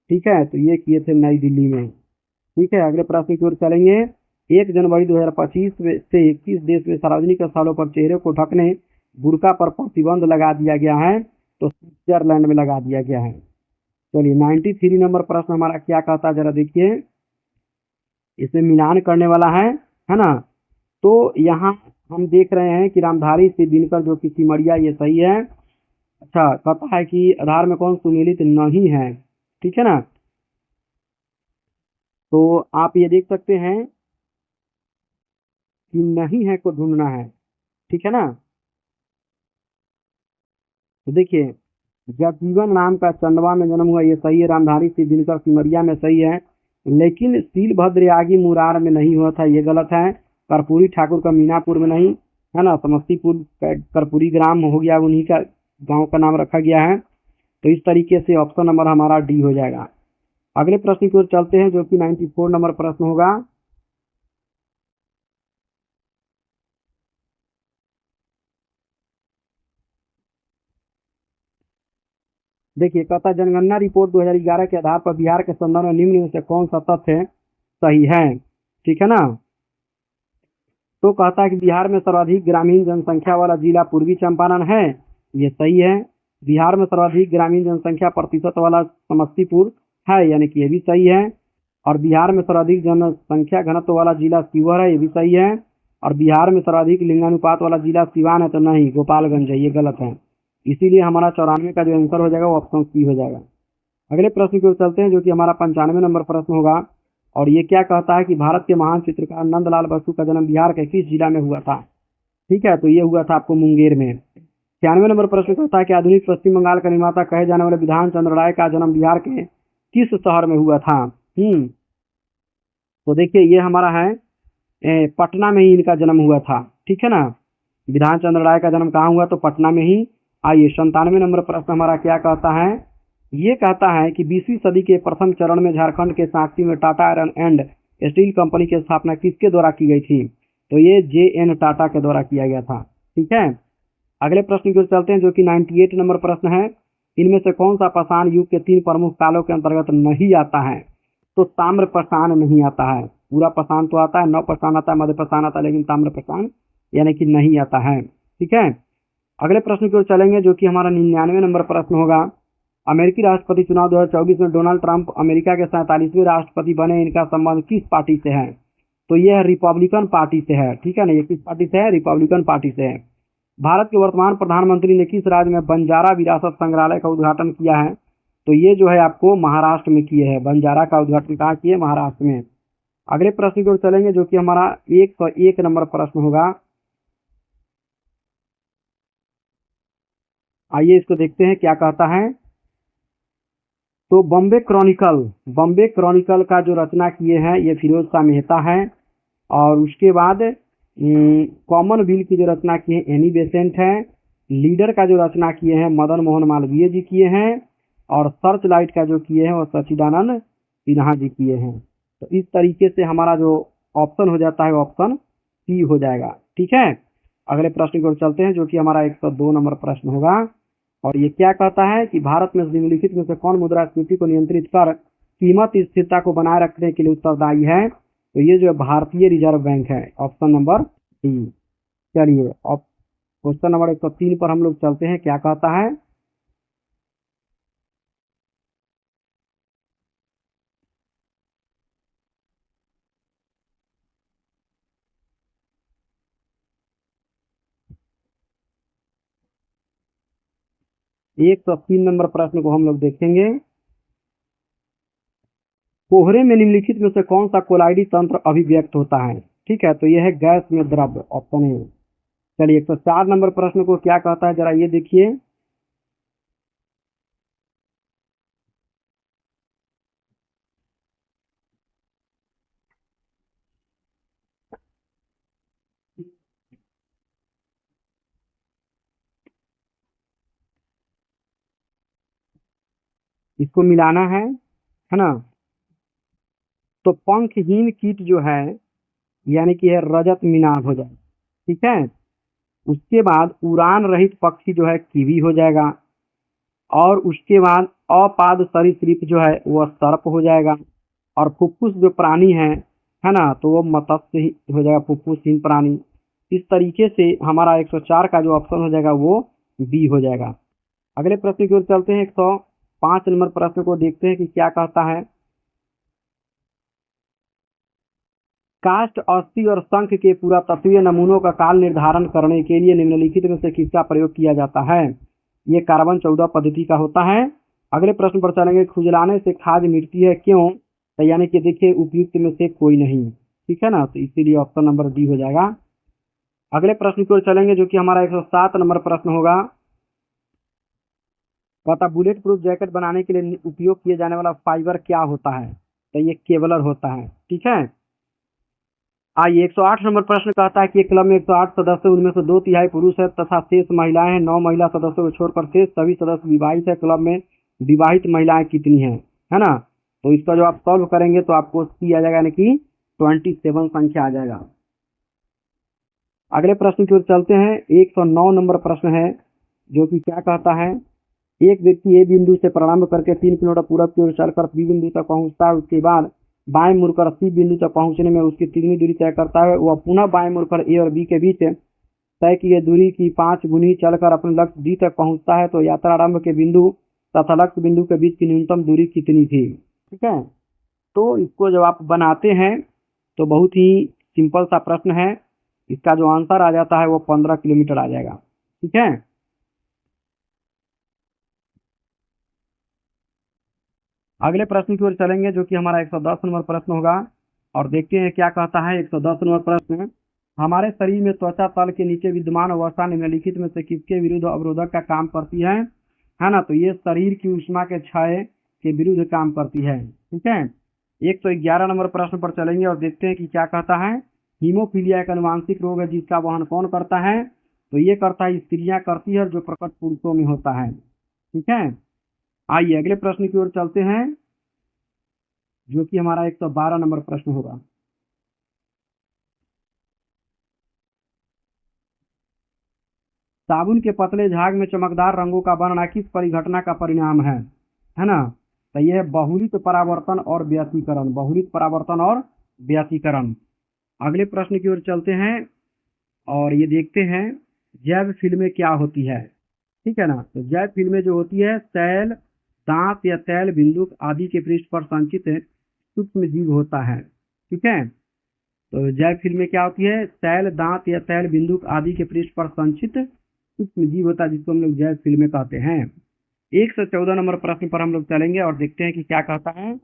ठीक है, तो ये किए थे नई दिल्ली में। ठीक है, अगले प्रश्न की ओर चलेंगे। 1 जनवरी 2025 से 21 देश में सार्वजनिक स्थलों पर चेहरे को ढकने बुर्का पर प्रतिबंध लगा दिया गया है, तो स्विट्जरलैंड में लगा दिया गया है। चलिए 93 नंबर प्रश्न हमारा क्या कहता है, जरा देखिए। इसमें मिलान करने वाला है ना। तो यहाँ हम देख रहे हैं कि रामधारी से दिनकर जो कि सिमरिया, ये सही है। अच्छा, कहता है कि आधार में कौन सुमेलित नहीं है। ठीक है ना, तो आप ये देख सकते हैं कि नहीं है को ढूंढना है। ठीक है ना, तो देखिए, जगजीवन नाम का चंदवा में जन्म हुआ, ये सही है। रामधारी से दिनकर सिमरिया में सही है, लेकिन सीलभद्र यागी मुरार में नहीं हुआ था, ये गलत है। कर्पूरी ठाकुर का मीनापुर में नहीं है ना, समस्तीपुर कर्पूरी ग्राम हो गया, उन्हीं का गांव का नाम रखा गया है। तो इस तरीके से ऑप्शन नंबर हमारा डी हो जाएगा। अगले प्रश्न की ओर चलते हैं, जो कि 94 नंबर प्रश्न होगा। देखिए, कहता जनगणना रिपोर्ट 2011 के आधार पर बिहार के संदर्भ में निम्न में से कौन सा तथ्य सही है। ठीक है ना, तो कहता है कि बिहार में सर्वाधिक ग्रामीण जनसंख्या वाला जिला पूर्वी चंपारण है, ये सही है। बिहार में सर्वाधिक ग्रामीण जनसंख्या प्रतिशत वाला समस्तीपुर है, यानी कि ये भी सही है। और बिहार में सर्वाधिक जनसंख्या घनत्व वाला जिला शिवहर है, ये भी सही है। और बिहार में सर्वाधिक लिंगानुपात वाला जिला सिवान है, तो नहीं, गोपालगंज है, ये गलत है। इसीलिए हमारा 94 का जो आंसर हो जाएगा वो ऑप्शन सी हो जाएगा। अगले प्रश्न की ओर चलते हैं, जो कि हमारा 95 नंबर प्रश्न होगा, और ये क्या कहता है कि भारत के महान चित्रकार नंदलाल बसु का जन्म बिहार के किस जिला में हुआ था। ठीक है, तो ये हुआ था आपको मुंगेर में। 96 नंबर प्रश्न कहता है कि आधुनिक पश्चिम बंगाल का निर्माता कहे जाने वाले विधान चंद्र राय का जन्म बिहार के किस शहर में हुआ था। तो देखिए, ये हमारा है पटना में ही इनका जन्म हुआ था। ठीक है ना, विधान चंद्र राय का जन्म कहाँ हुआ, तो पटना में ही। आइए 97 नंबर प्रश्न हमारा क्या कहता है, ये कहता है कि 20वीं सदी के प्रथम चरण में झारखंड के सांची में Tata iron and steel company की स्थापना किसके द्वारा की गई थी, तो ये JN टाटा के द्वारा किया गया था। ठीक है, अगले प्रश्न की ओर चलते हैं, जो कि 98 नंबर प्रश्न है। इनमें से कौन सा पाषाण युग के 3 प्रमुख कालों के अंतर्गत नहीं आता है, तो ताम्र पाषाण नहीं आता है। पूरा पाषाण तो आता है, नव पाषाण आता है, मध्य पाषाण आता है, लेकिन ताम्र पाषाण यानी कि नहीं आता है। ठीक है, अगले प्रश्न की ओर चलेंगे, जो कि हमारा 99 नंबर प्रश्न होगा। अमेरिकी राष्ट्रपति चुनाव 2024 में डोनाल्ड ट्रंप अमेरिका के 47वें राष्ट्रपति बने, इनका संबंध किस पार्टी से है, तो यह रिपब्लिकन पार्टी से है। ठीक है ना, ये किस पार्टी से है, रिपब्लिकन पार्टी से है। भारत के वर्तमान प्रधानमंत्री ने किस राज्य में बंजारा विरासत संग्रहालय का उद्घाटन किया है, तो ये जो है आपको महाराष्ट्र में किए हैं। बंजारा का उद्घाटन कहाँ किए, महाराष्ट्र में। अगले प्रश्न की ओर चलेंगे, जो कि हमारा 101 नंबर प्रश्न होगा। आइए इसको देखते हैं क्या कहता है। तो बॉम्बे क्रॉनिकल का जो रचना किए हैं ये फिरोज शाह मेहता है। और उसके बाद कॉमनवेल्थ की जो रचना किए हैं एनी बेसेंट है। लीडर का जो रचना किए हैं मदन मोहन मालवीय जी किए हैं। और सर्च लाइट का जो किए हैं वो सच्चिदानंद सिन्हा जी किए हैं। तो इस तरीके से हमारा जो ऑप्शन हो जाता है ऑप्शन सी हो जाएगा। ठीक है, अगले प्रश्न की ओर चलते हैं जो कि हमारा 102 नंबर प्रश्न होगा। और ये क्या कहता है कि भारत में निम्नलिखित में से कौन मुद्रास्फीति को नियंत्रित कर कीमत स्थिरता को बनाए रखने के लिए उत्तरदायी है? तो ये जो है भारतीय रिजर्व बैंक है, ऑप्शन नंबर डी। चलिए अब क्वेश्चन नंबर 103 पर हम लोग चलते हैं, क्या कहता है। एक सौ तीन नंबर प्रश्न को हम लोग देखेंगे। कोहरे में निम्नलिखित में से कौन सा कोलाइडी तंत्र अभिव्यक्त होता है? ठीक है, तो यह है गैस में द्रव्य, ऑप्शन ए। चलिए 104 नंबर प्रश्न को क्या कहता है, जरा ये देखिए। इसको मिलाना है ना। तो पंखहीन कीट जो है यानी कि है रजत मीनार हो जाएगा। ठीक है, उसके बाद उड़ान रहित पक्षी जो है कीवी हो जाएगा। और उसके बाद अपाद सरीसृप जो है वह सर्प हो जाएगा। और फुफ्फुस जो प्राणी है ना, तो वो मत्स्य ही हो जाएगा, फुफ्फुसहीन प्राणी। इस तरीके से हमारा 104 का जो ऑप्शन हो जाएगा वो बी हो जाएगा। अगले प्रश्न की ओर चलते हैं, 105 नंबर प्रश्न को देखते हैं कि क्या कहता है। काष्ठ, अस्थि और शंख के पुरातत्वीय नमूनों का काल निर्धारण करने के लिए निम्नलिखित में से किसका प्रयोग किया जाता है? ये कार्बन 14 पद्धति का होता है। अगले प्रश्न पर चलेंगे, खुजलाने से खाद मिटती है क्यों? तो यानी कि देखिए उपयुक्त में से कोई नहीं। ठीक है ना, तो इसीलिए ऑप्शन नंबर डी हो जाएगा। अगले प्रश्न की ओर चलेंगे जो कि हमारा 107 नंबर प्रश्न होगा। कहता बुलेट प्रूफ जैकेट बनाने के लिए उपयोग किए जाने वाला फाइबर क्या होता है? तो ये केवलर होता है। ठीक है, आइए 108 नंबर प्रश्न कहता है कि एक क्लब में 108 सदस्य, उनमें से 2/3 पुरुष है तथा शेष महिलाएं हैं। 9 महिला सदस्यों को छोड़कर शेष सभी सदस्य विवाहित है। क्लब में विवाहित महिलाएं कितनी हैं? है ना। तो इसका जो आप सॉल्व करेंगे तो आपको सी आ जाएगा, यानी कि 27 संख्या आ जाएगा। अगले प्रश्न की ओर चलते हैं, 109 नंबर प्रश्न है जो कि क्या कहता है। एक व्यक्ति ए बिंदु से प्रारंभ करके 3 किलोमीटर पूरब की ओर चलकर बी बिंदु तक पहुंचता है। उसके बाद बाएं मुड़कर सी बिंदु तक पहुंचने में उसकी कितनी दूरी तय करता है? वह पुनः बाएं मुड़कर ए और बी के बीच तय किए दूरी की 5 गुनी चलकर अपने लक्ष्य डी तक पहुंचता है। तो यात्रा आरंभ के बिंदु तथा लक्ष्य बिंदु के बीच की न्यूनतम दूरी कितनी थी? ठीक है, तो इसको जब आप बनाते हैं तो बहुत ही सिंपल सा प्रश्न है। इसका जो आंसर आ जाता है वो 15 किलोमीटर आ जाएगा। ठीक है, अगले प्रश्न की ओर चलेंगे जो कि हमारा 110 नंबर प्रश्न होगा। और देखते हैं क्या कहता है 110 नंबर प्रश्न। हमारे शरीर में त्वचा तल के नीचे विद्यमान अवस्था निम्नलिखित में से किसके विरुद्ध अवरोधक का काम करती है ना। तो ये शरीर की ऊष्मा के क्षय के विरुद्ध काम करती है। ठीक है, 111 नंबर प्रश्न पर चलेंगे और देखते हैं कि क्या कहता है। हीमोफीलिया एक अनुवांशिक रोग है जिसका वहन कौन करता है? तो ये करता है स्त्रियां करती है, जो प्रकट पुरुषों में होता है। ठीक है, आइए अगले प्रश्न की ओर चलते हैं जो कि हमारा 112 नंबर प्रश्न होगा। साबुन के पतले झाग में चमकदार रंगों का बनना किस परिघटना का परिणाम है ना। तो यह है बहुलित परावर्तन और व्यतिकरण, बहुलित परावर्तन और व्यतिकरण। अगले प्रश्न की ओर चलते हैं और ये देखते हैं जैव फिल्में क्या होती है। ठीक है ना, तो जैव फिल्में जो होती है सेल, दांत या तैल बिंदु आदि के पृष्ठ पर संचित सूक्ष्म जीव होता है। ठीक है, तो जैव फिल्में क्या होती है? सेल, दांत या तैल बिंदु आदि के पृष्ठ पर संचित सूक्ष्म जीव होता है, जिसको हम लोग जैव फिल्में कहते हैं। 114 नंबर प्रश्न पर हम लोग चलेंगे और देखते हैं कि क्या कहता है।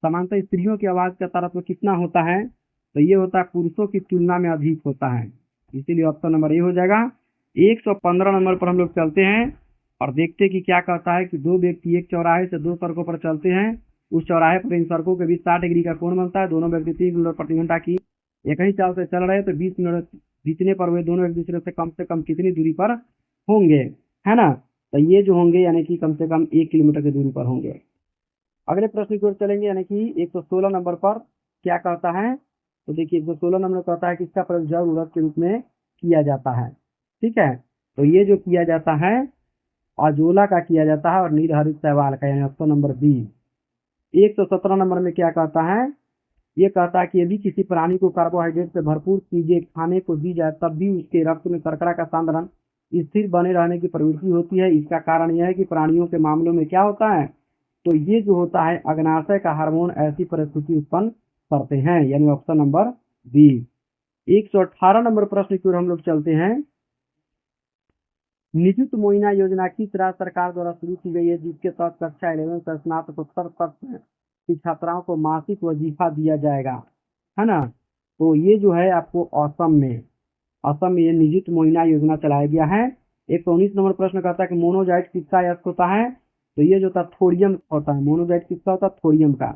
सामान्यतः स्त्रियों की आवाज का तरत्व कितना होता है? तो ये होता है पुरुषों की तुलना में अधिक होता है, इसीलिए ऑप्शन नंबर ए हो जाएगा। 115 नंबर पर हम लोग चलते हैं और देखते हैं कि क्या कहता है कि दो व्यक्ति एक चौराहे से दो सड़कों पर चलते हैं। उस चौराहे पर इन सड़कों के बीच 60 डिग्री का कोण बनता है। दोनों व्यक्ति 30 किलोमीटर प्रति घंटा की एक ही चाल से चल रहे हैं, तो 20 मिनट बीतने पर वे दोनों एक दूसरे से कम कितनी दूरी पर होंगे? है ना, तो ये जो होंगे यानी कि कम से कम 1 किलोमीटर की दूरी पर होंगे। अगले प्रश्न की ओर चलेंगे, यानी कि 116 नंबर पर क्या कहता है। तो देखिए 116 नंबर कहता है कि इसका प्रयोग जैव उर्वरक के रूप में किया जाता है। ठीक है, तो ये जो किया जाता है अजोला का किया जाता है और नीलहरित शैवाल का, यानी ऑप्शन नंबर बी। 117 नंबर में क्या कहता है, ये कहता है कि यदि किसी प्राणी को कार्बोहाइड्रेट से भरपूर चीजें खाने को दी जाए तब भी उसके रक्त में शर्करा का सांद्रण स्थिर बने रहने की प्रवृत्ति होती है। इसका कारण यह है कि प्राणियों के मामलों में क्या होता है, तो ये जो होता है अग्नाशय का हार्मोन ऐसी परिस्थिति उत्पन्न करते हैं, यानी ऑप्शन नंबर बी। 118 नंबर प्रश्न की ओर हम लोग चलते हैं। निजुत मोइना योजना किस राज्य सरकार द्वारा शुरू की गई है, जिसके तहत कक्षा 11 से स्नातकोत्तर तक की छात्राओं को मासिक वजीफा दिया जाएगा, है ना। तो ये जो है आपको असम में ये निजुत मोइना योजना चलाया गया है। 119 नंबर प्रश्न कहता है कि मोनोजाइट किसका यस्क होता है, तो ये जो होता है थोरियम होता है। मोनोजाइट किसका होता है, थोरियम का।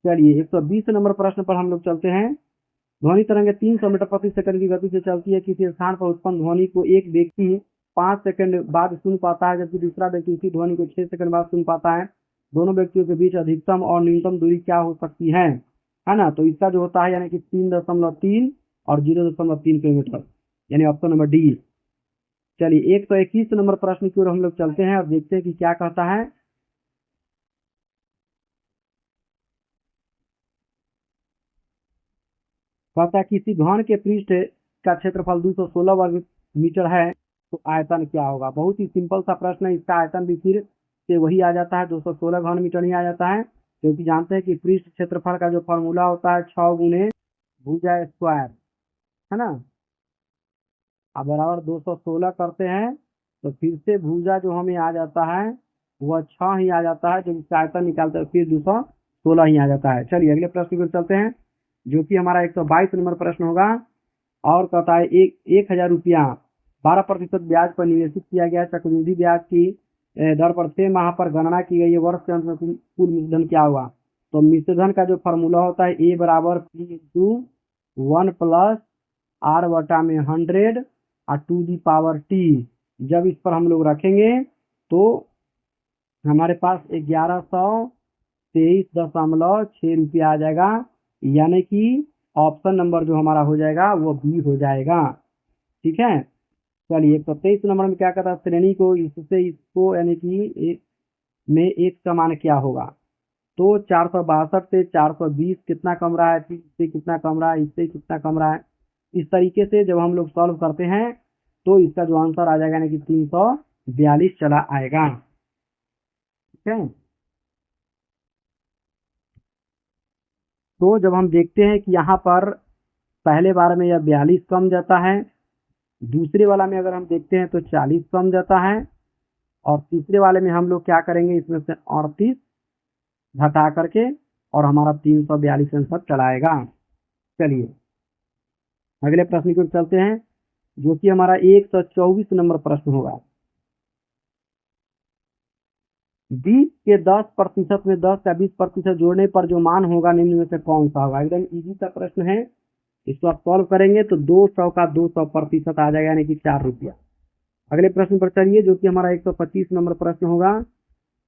चलिए 120 नंबर प्रश्न पर हम लोग चलते हैं। ध्वनि तरंगे 300 मीटर प्रति सेकंड की गति से चलती है। किसी स्थान पर उत्पन्न ध्वनि को एक व्यक्ति 5 सेकंड बाद सुन पाता है, जबकि दूसरा व्यक्ति उसी ध्वनि को 6 सेकंड बाद सुन पाता है। दोनों व्यक्तियों के बीच अधिकतम और न्यूनतम दूरी क्या हो सकती है ना। तो इसका जो होता है यानी कि 3.3 और 0.3 किलोमीटर, यानी ऑप्शन नंबर डी। चलिए 121 नंबर प्रश्न की ओर हम लोग चलते हैं और देखते हैं कि क्या कहता है। कहता है किसी घन के पृष्ठ का क्षेत्रफल 216 वर्ग मीटर है, तो आयतन क्या होगा। बहुत ही सिंपल सा प्रश्न है, इसका आयतन भी फिर से वही आ जाता है, 216 घन मीटर ही आ जाता है, क्योंकि जानते हैं कि पृष्ठ क्षेत्रफल का जो फॉर्मूला होता है 6 गुने भुजा स्क्वायर, है ना। अब बराबर 216 करते हैं तो फिर से भुजा जो हमें आ जाता है वह 6 ही आ जाता है, जब इसका आयतन निकालते हैं फिर 216 ही आ जाता है। चलिए अगले प्रश्न की ओर चलते हैं, जो कि हमारा 122 नंबर प्रश्न होगा। और कहता है 1,000 रुपया 12% ब्याज पर निवेशित किया गया। चक्रवृद्धि ब्याज की दर पर 6 माह पर गणना की गई है। वर्ष के अंत में कुल मिश्रधन क्या हुआ। तो मिश्रधन का जो फॉर्मूला होता है ए बराबर पी इंटू 1 प्लस आर बटा में 100 और टू दी पावर टी। जब इस पर हम लोग रखेंगे तो हमारे पास 1123.6 रुपया आ जाएगा, यानी कि ऑप्शन नंबर जो हमारा हो जाएगा वो बी हो जाएगा। ठीक है, चलिए 123 नंबर में क्या कहता है, श्रेणी को इससे इसको यानी कि में एक समान क्या होगा। तो 462 से 420 कितना कम रहा है, इससे कितना कम रहा है, इससे कितना कम रहा है। इस तरीके से जब हम लोग सॉल्व करते हैं तो इसका जो आंसर आ जाएगा यानी कि 342 चला आएगा। ठीक है, तो जब हम देखते हैं कि यहाँ पर पहले बार में यह 42 कम जाता है, दूसरे वाला में अगर हम देखते हैं तो 40 कम जाता है, और तीसरे वाले में हम लोग क्या करेंगे, इसमें से 38 घटा करके और हमारा 342 आंसर चलाएगा। चलिए अगले प्रश्न की ओर चलते हैं, जो कि हमारा 124 नंबर प्रश्न होगा। 20 के 10% में 10 का 20% जोड़ने पर जो मान होगा निम्न में से कौन सा होगा। एकदम इजी सा प्रश्न है, इसको आप सॉल्व करेंगे तो 200 का 200% आ जाएगा, यानी कि 4 रुपया। अगले प्रश्न पर चलिए, जो कि हमारा 125 नंबर प्रश्न होगा,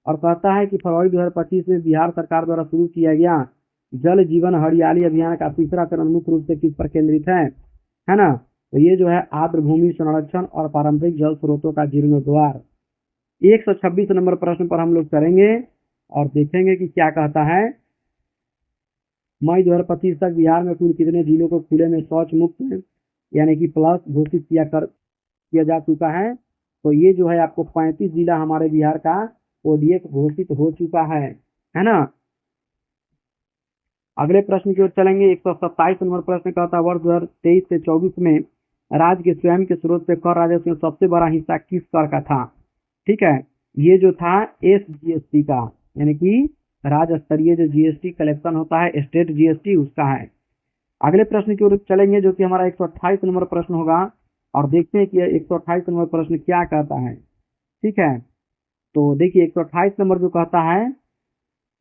और कहता है कि फरवरी 2025 में बिहार सरकार द्वारा शुरू किया गया जल जीवन हरियाली अभियान का तीसरा चरण मुख्य रूप से किस पर केंद्रित है ना। तो ये जो है आर्द्र भूमि संरक्षण और पारंपरिक जल स्रोतों का जीर्णोद्धार। 126 नंबर प्रश्न पर हम लोग करेंगे और देखेंगे कि क्या कहता है। मई 2025 तक बिहार में कुल कितने जिलों को खुले में शौच मुक्त यानी कि प्लस घोषित किया जा चुका है। तो ये जो है आपको 35 जिला हमारे बिहार का ओडीएफ घोषित हो चुका है ना। अगले प्रश्न की ओर चलेंगे। 127 नंबर प्रश्न कहता है वर्ष 2023 से 24 में राज्य के स्वयं के स्रोत से कर राजस्व में सबसे बड़ा हिस्सा किस कर का था। ठीक है, ये जो था एसजीएसटी का, यानी कि राज्य स्तरीय जो जीएसटी कलेक्शन होता है स्टेट जीएसटी उसका है। अगले प्रश्न की ओर चलेंगे, जो कि हमारा 128 नंबर प्रश्न होगा, और देखते हैं कि 128 नंबर प्रश्न क्या कहता है। ठीक है, तो देखिए 128 नंबर जो कहता है,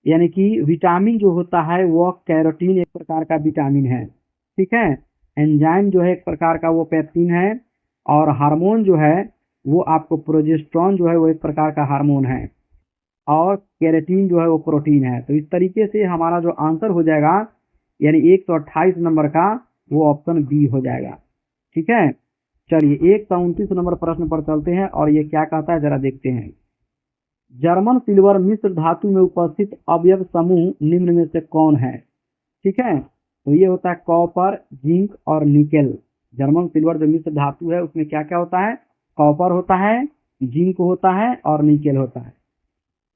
यानी कि विटामिन जो होता है वो कैरोटीन एक प्रकार का विटामिन है। ठीक है, एंजाइम जो है एक प्रकार का वो पेप्सिन है, और हार्मोन जो है वो आपको प्रोजेस्टेरोन जो है वो एक प्रकार का हार्मोन है। और केराटिन जो है वो प्रोटीन है। तो इस तरीके से हमारा जो आंसर हो जाएगा यानी 128 नंबर का वो ऑप्शन बी हो जाएगा। ठीक है, चलिए 129 नंबर प्रश्न पर चलते हैं और ये क्या कहता है जरा देखते हैं। जर्मन सिल्वर मिश्र धातु में उपस्थित अवयव समूह निम्न में से कौन है? ठीक है, तो ये होता है कॉपर, जिंक और निकेल। जर्मन सिल्वर जो मिश्र धातु है उसमें क्या क्या होता है? कॉपर होता है, जिंक होता है और निकेल होता है।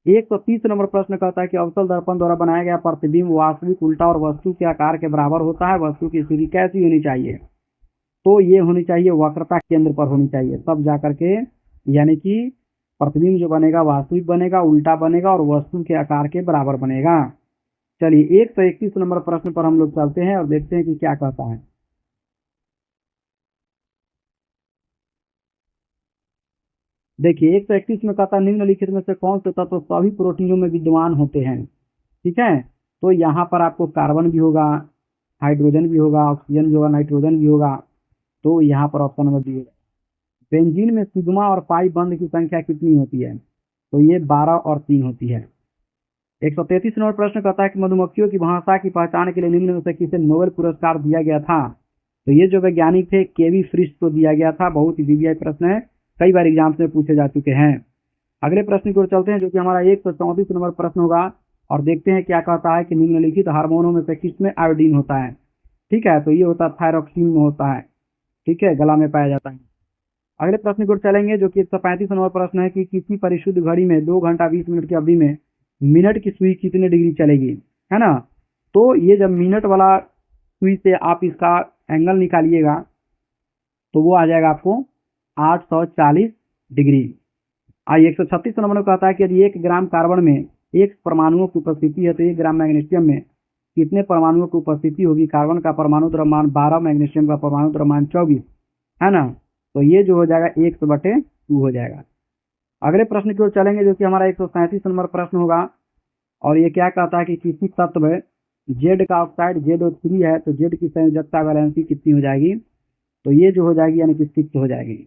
130 नंबर प्रश्न कहता है कि अवतल दर्पण द्वारा बनाया गया प्रतिबिंब वास्तविक, उल्टा और वस्तु के आकार के बराबर होता है। वस्तु की स्थिति कैसी होनी चाहिए? तो ये होनी चाहिए वक्रता केंद्र पर होनी चाहिए, तब जाकर के यानी कि प्रतिबिंब जो बनेगा वास्तविक बनेगा, उल्टा बनेगा और वस्तु के आकार के बराबर बनेगा। चलिए 131 नंबर प्रश्न पर हम लोग चलते हैं और देखते हैं कि क्या कहता है। देखिए 131 में कहता है निम्नलिखित में से कौन से तत्व सभी प्रोटीनों में विद्यमान होते हैं? ठीक है, तो यहाँ पर आपको कार्बन भी होगा, हाइड्रोजन भी होगा, ऑक्सीजन भी होगा, नाइट्रोजन भी होगा। तो यहाँ पर ऑप्शन नंबर डी। बेंजीन में सिग्मा और पाई बंध की संख्या कितनी होती है? तो ये 12 और 3 होती है। 133 नंबर प्रश्न कहता है कि मधुमक्खियों की भाषा की पहचान के लिए निम्न में से किसे नोबेल पुरस्कार दिया गया था? तो ये जो वैज्ञानिक थे केवी फ्रिश को दिया गया था। बहुत ही वीवीआई प्रश्न है, कई बार एग्जाम्स में पूछे जा चुके हैं। अगले प्रश्न की ओर चलते हैं जो कि हमारा 134 नंबर प्रश्न होगा और देखते हैं क्या कहता है कि निम्नलिखित हार्मोनों में से किसमें आयोडीन होता है? ठीक है, तो ये होता है थायरॉक्सिन में होता है। ठीक है, गला में पाया जाता है। अगले प्रश्न की ओर चलेंगे जो कि 135 नंबर प्रश्न है कि किसी परिशुद्ध घड़ी में 2 घंटा 20 मिनट की अवधि में मिनट की सुई कितने डिग्री चलेगी? है ना, तो ये जब मिनट वाला सुई से आप इसका एंगल निकालिएगा तो वो आ जाएगा आपको 840 डिग्री। आइए 136 नंबर में कहता है कि यदि 1 ग्राम कार्बन में 1 परमाणुओं की उपस्थिति है तो 1 ग्राम मैग्नीशियम में कितने परमाणुओं की उपस्थिति होगी? कार्बन का परमाणु द्रव्यमान 12, मैग्नीशियम का परमाणु द्रव्यमान 24, है ना, तो ये जो हो जाएगा 100/2 हो जाएगा। अगले प्रश्न की ओर चलेंगे जो कि हमारा 137 नंबर प्रश्न होगा और ये क्या कहता है कि किसी तत्व जेड का ऑक्साइड ZO3 है तो जेड की संयोजकता वैलेंसी कितनी हो जाएगी? तो ये जो हो जाएगी यानी कि 6 हो जाएगी।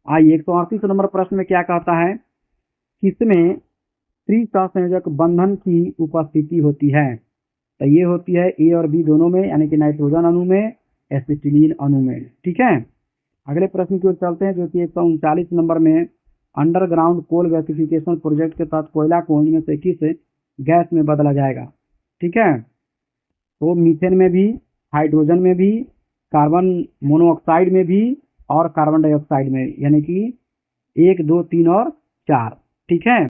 आइए 138 नंबर प्रश्न में क्या कहता है, किसमें त्रिसहसंयोजक बंधन की उपस्थिति होती है? तो ये होती है ए और बी दोनों में, यानी कि नाइट्रोजन अणु में, एसिटिलीन अणु में। ठीक है, अगले प्रश्न की ओर चलते हैं जो कि 139 नंबर में अंडरग्राउंड कोल गैसिफिकेशन प्रोजेक्ट के तहत कोयला को इनमें से किस गैस में बदला जाएगा? ठीक है, तो मीथेन में भी, हाइड्रोजन में भी, कार्बन मोनोऑक्साइड में भी और कार्बन डाइऑक्साइड में, यानी कि 1, 2, 3 और 4। ठीक है,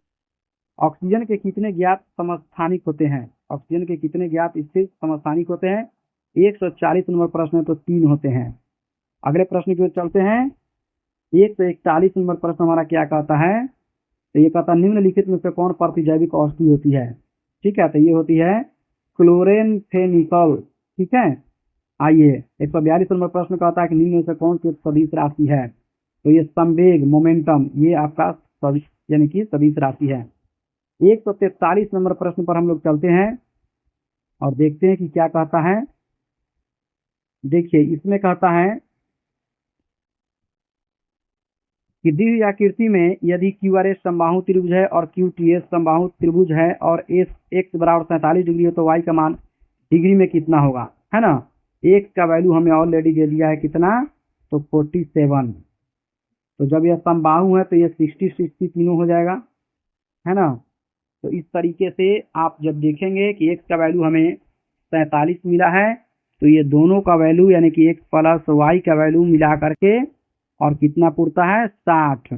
ऑक्सीजन के कितने ज्ञात समस्थानिक होते हैं? ऑक्सीजन के कितने ज्ञात स्थिर समस्थानिक होते हैं? 140 नंबर प्रश्न है तो 3 होते हैं। अगले प्रश्न की ओर चलते हैं। 141 नंबर प्रश्न हमारा क्या कहता है, तो ये कहता है निम्नलिखित में से कौन प्रतिजैविक औषधि होती है? ठीक है, तो ये होती है क्लोरेनफेनिकॉल। ठीक है, आइए 142 नंबर प्रश्न कहता है कि निम्न में से कौन सी सदिश राशि है? तो ये संवेग, मोमेंटम, ये आपका यानी कि सदिश राशि है। 143 नंबर प्रश्न पर हम लोग चलते हैं और देखते हैं कि क्या कहता है। देखिए इसमें कहता है कि द्विआकृति में यदि QRS समबाहु त्रिभुज है और QTS समबाहु त्रिभुज है और एस x बराबर 47 डिग्री है तो y का मान डिग्री में कितना होगा? है ना, x का वैल्यू हमें ऑलरेडी दे दिया है कितना, तो 47। तो जब यह समबाहु है तो ये 60 तीनों हो जाएगा, है ना। तो इस तरीके से आप जब देखेंगे कि x का वैल्यू हमें 47 मिला है तो ये दोनों का वैल्यू यानी कि x प्लस y का वैल्यू मिला करके और कितना पूरता है 60,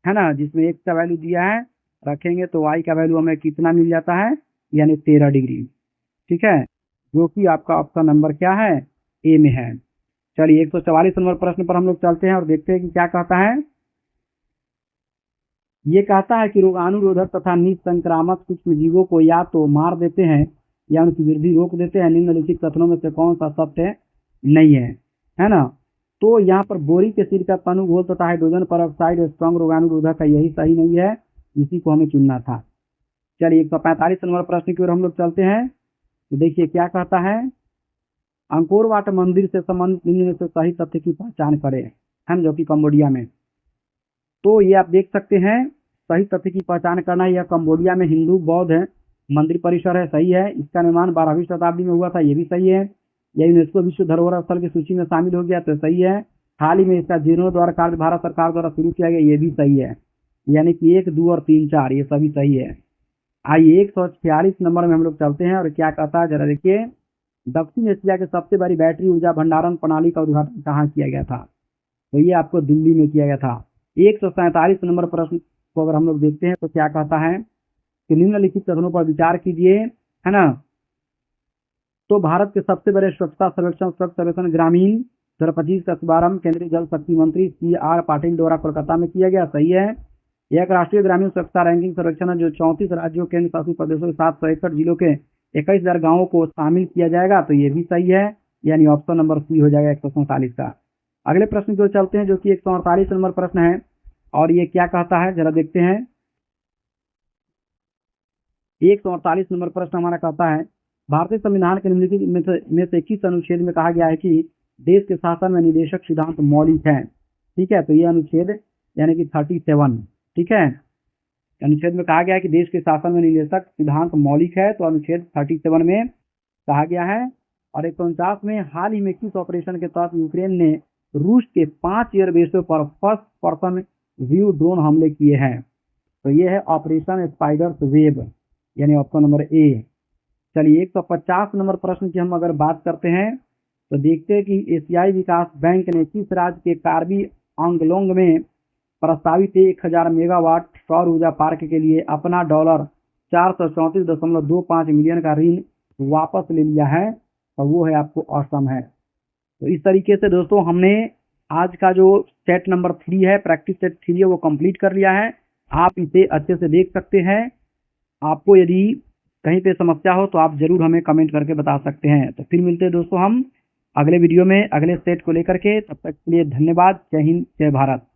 है ना, जिसमें x का वैल्यू दिया है रखेंगे तो y का वैल्यू हमें कितना मिल जाता है, यानी 13 डिग्री। ठीक है, जो कि आपका ऑप्शन नंबर क्या है, ए में है। चलिए 144 नंबर प्रश्न पर हम लोग चलते हैं और देखते हैं कि क्या कहता है। ये कहता है कि रोगाणुरोधक तथा निसंक्रामक सूक्ष्म जीवों को या तो मार देते हैं या उनकी वृद्धि रोक देते हैं। निम्नलिखित कथनों में से कौन सा सत्य नहीं है ना। तो यहाँ पर बोरिक एसिड का तनु घोल तथा हाइड्रोजन परऑक्साइड स्ट्रॉन्ग रोगाणुरोधक है, यही सही नहीं है, इसी को हमें चुनना था। चलिए 145 नंबर प्रश्न की ओर हम लोग चलते हैं। तो देखिए क्या कहता है, अंकोर वाट मंदिर से संबंधित निम्न में से सही तथ्य की पहचान करें, है जो कि कंबोडिया में। तो ये आप देख सकते हैं सही तथ्य की पहचान करना। यह कंबोडिया में हिंदू बौद्ध मंदिर परिसर है, सही है। इसका निर्माण 12वीं शताब्दी में हुआ था, ये भी सही है। यह यूनेस्को विश्व धरोहर स्थल की सूची में शामिल हो गया, तो सही है। हाल ही में इसका जीर्णोद्धार कार्य भारत सरकार द्वारा शुरू किया गया, ये भी सही है। यानी कि 1, 2 और 3, 4 ये सभी सही है। आइए 146 नंबर में हम लोग चलते हैं और क्या कहता है जरा देखिए। दक्षिण एशिया के सबसे बड़ी बैटरी ऊर्जा भंडारण प्रणाली का उद्घाटन कहाँ किया गया था? तो ये आपको दिल्ली में किया गया था। 147 नंबर प्रश्न को अगर हम लोग देखते हैं तो क्या कहता है कि निम्नलिखित कथनों पर विचार कीजिए, है ना। तो भारत के सबसे बड़े स्वच्छता सर्वेक्षण स्वच्छ सर्वेक्षण ग्रामीण 2025 का शुभारंभ केंद्रीय जल शक्ति मंत्री CR पाटिल द्वारा कोलकाता में किया गया, सही है। यह एक राष्ट्रीय ग्रामीण स्वच्छता रैंकिंग सर्वेक्षण है जो 34 राज्यों केंद्र शासित प्रदेशों के 761 जिलों के 21,000 गांवों को शामिल किया जाएगा, तो ये भी सही है। यानी ऑप्शन नंबर सी हो जाएगा 147 का। अगले प्रश्न की ओर चलते हैं जो कि 148 नंबर प्रश्न है और ये क्या कहता है जरा देखते हैं। 148 नंबर प्रश्न हमारा कहता है भारतीय संविधान के निम्नलिखित में से किस अनुच्छेद में कहा गया है कि देश के शासन में निदेशक सिद्धांत मौलिक है? ठीक है, तो ये अनुच्छेद यानी कि 37, ठीक है। अनुच्छेद में कहा गया है कि देश के शासन में निदेशक सिद्धांत मौलिक है, तो अनुच्छेद 37 में कहा गया है। और 149 में हाल ही में किस ऑपरेशन के तहत यूक्रेन ने रूस के 5 एयरबेसों पर फर्स्ट पर्सन व्यू ड्रोन हमले किए हैं? तो ये है ऑपरेशन स्पाइडर्स वेब, यानी ऑप्शन नंबर ए। चलिए 150 नंबर प्रश्न की हम अगर बात करते हैं तो देखते हैं कि एशियाई विकास बैंक ने किस राज्य के कार्बी आंगलोंग में प्रस्तावित 1000 मेगावाट सौर ऊर्जा पार्क के लिए अपना $434.25 मिलियन का ऋण वापस ले लिया है? और वो है आपको असम है। तो इस तरीके से दोस्तों हमने आज का जो सेट नंबर 3 है, प्रैक्टिस सेट 3 है, वो कंप्लीट कर लिया है। आप इसे अच्छे से देख सकते हैं। आपको यदि कहीं पे समस्या हो तो आप जरूर हमें कमेंट करके बता सकते हैं। तो फिर मिलते हैं दोस्तों हम अगले वीडियो में अगले सेट को लेकर के। तब तक के लिए धन्यवाद। जय हिंद, जय भारत।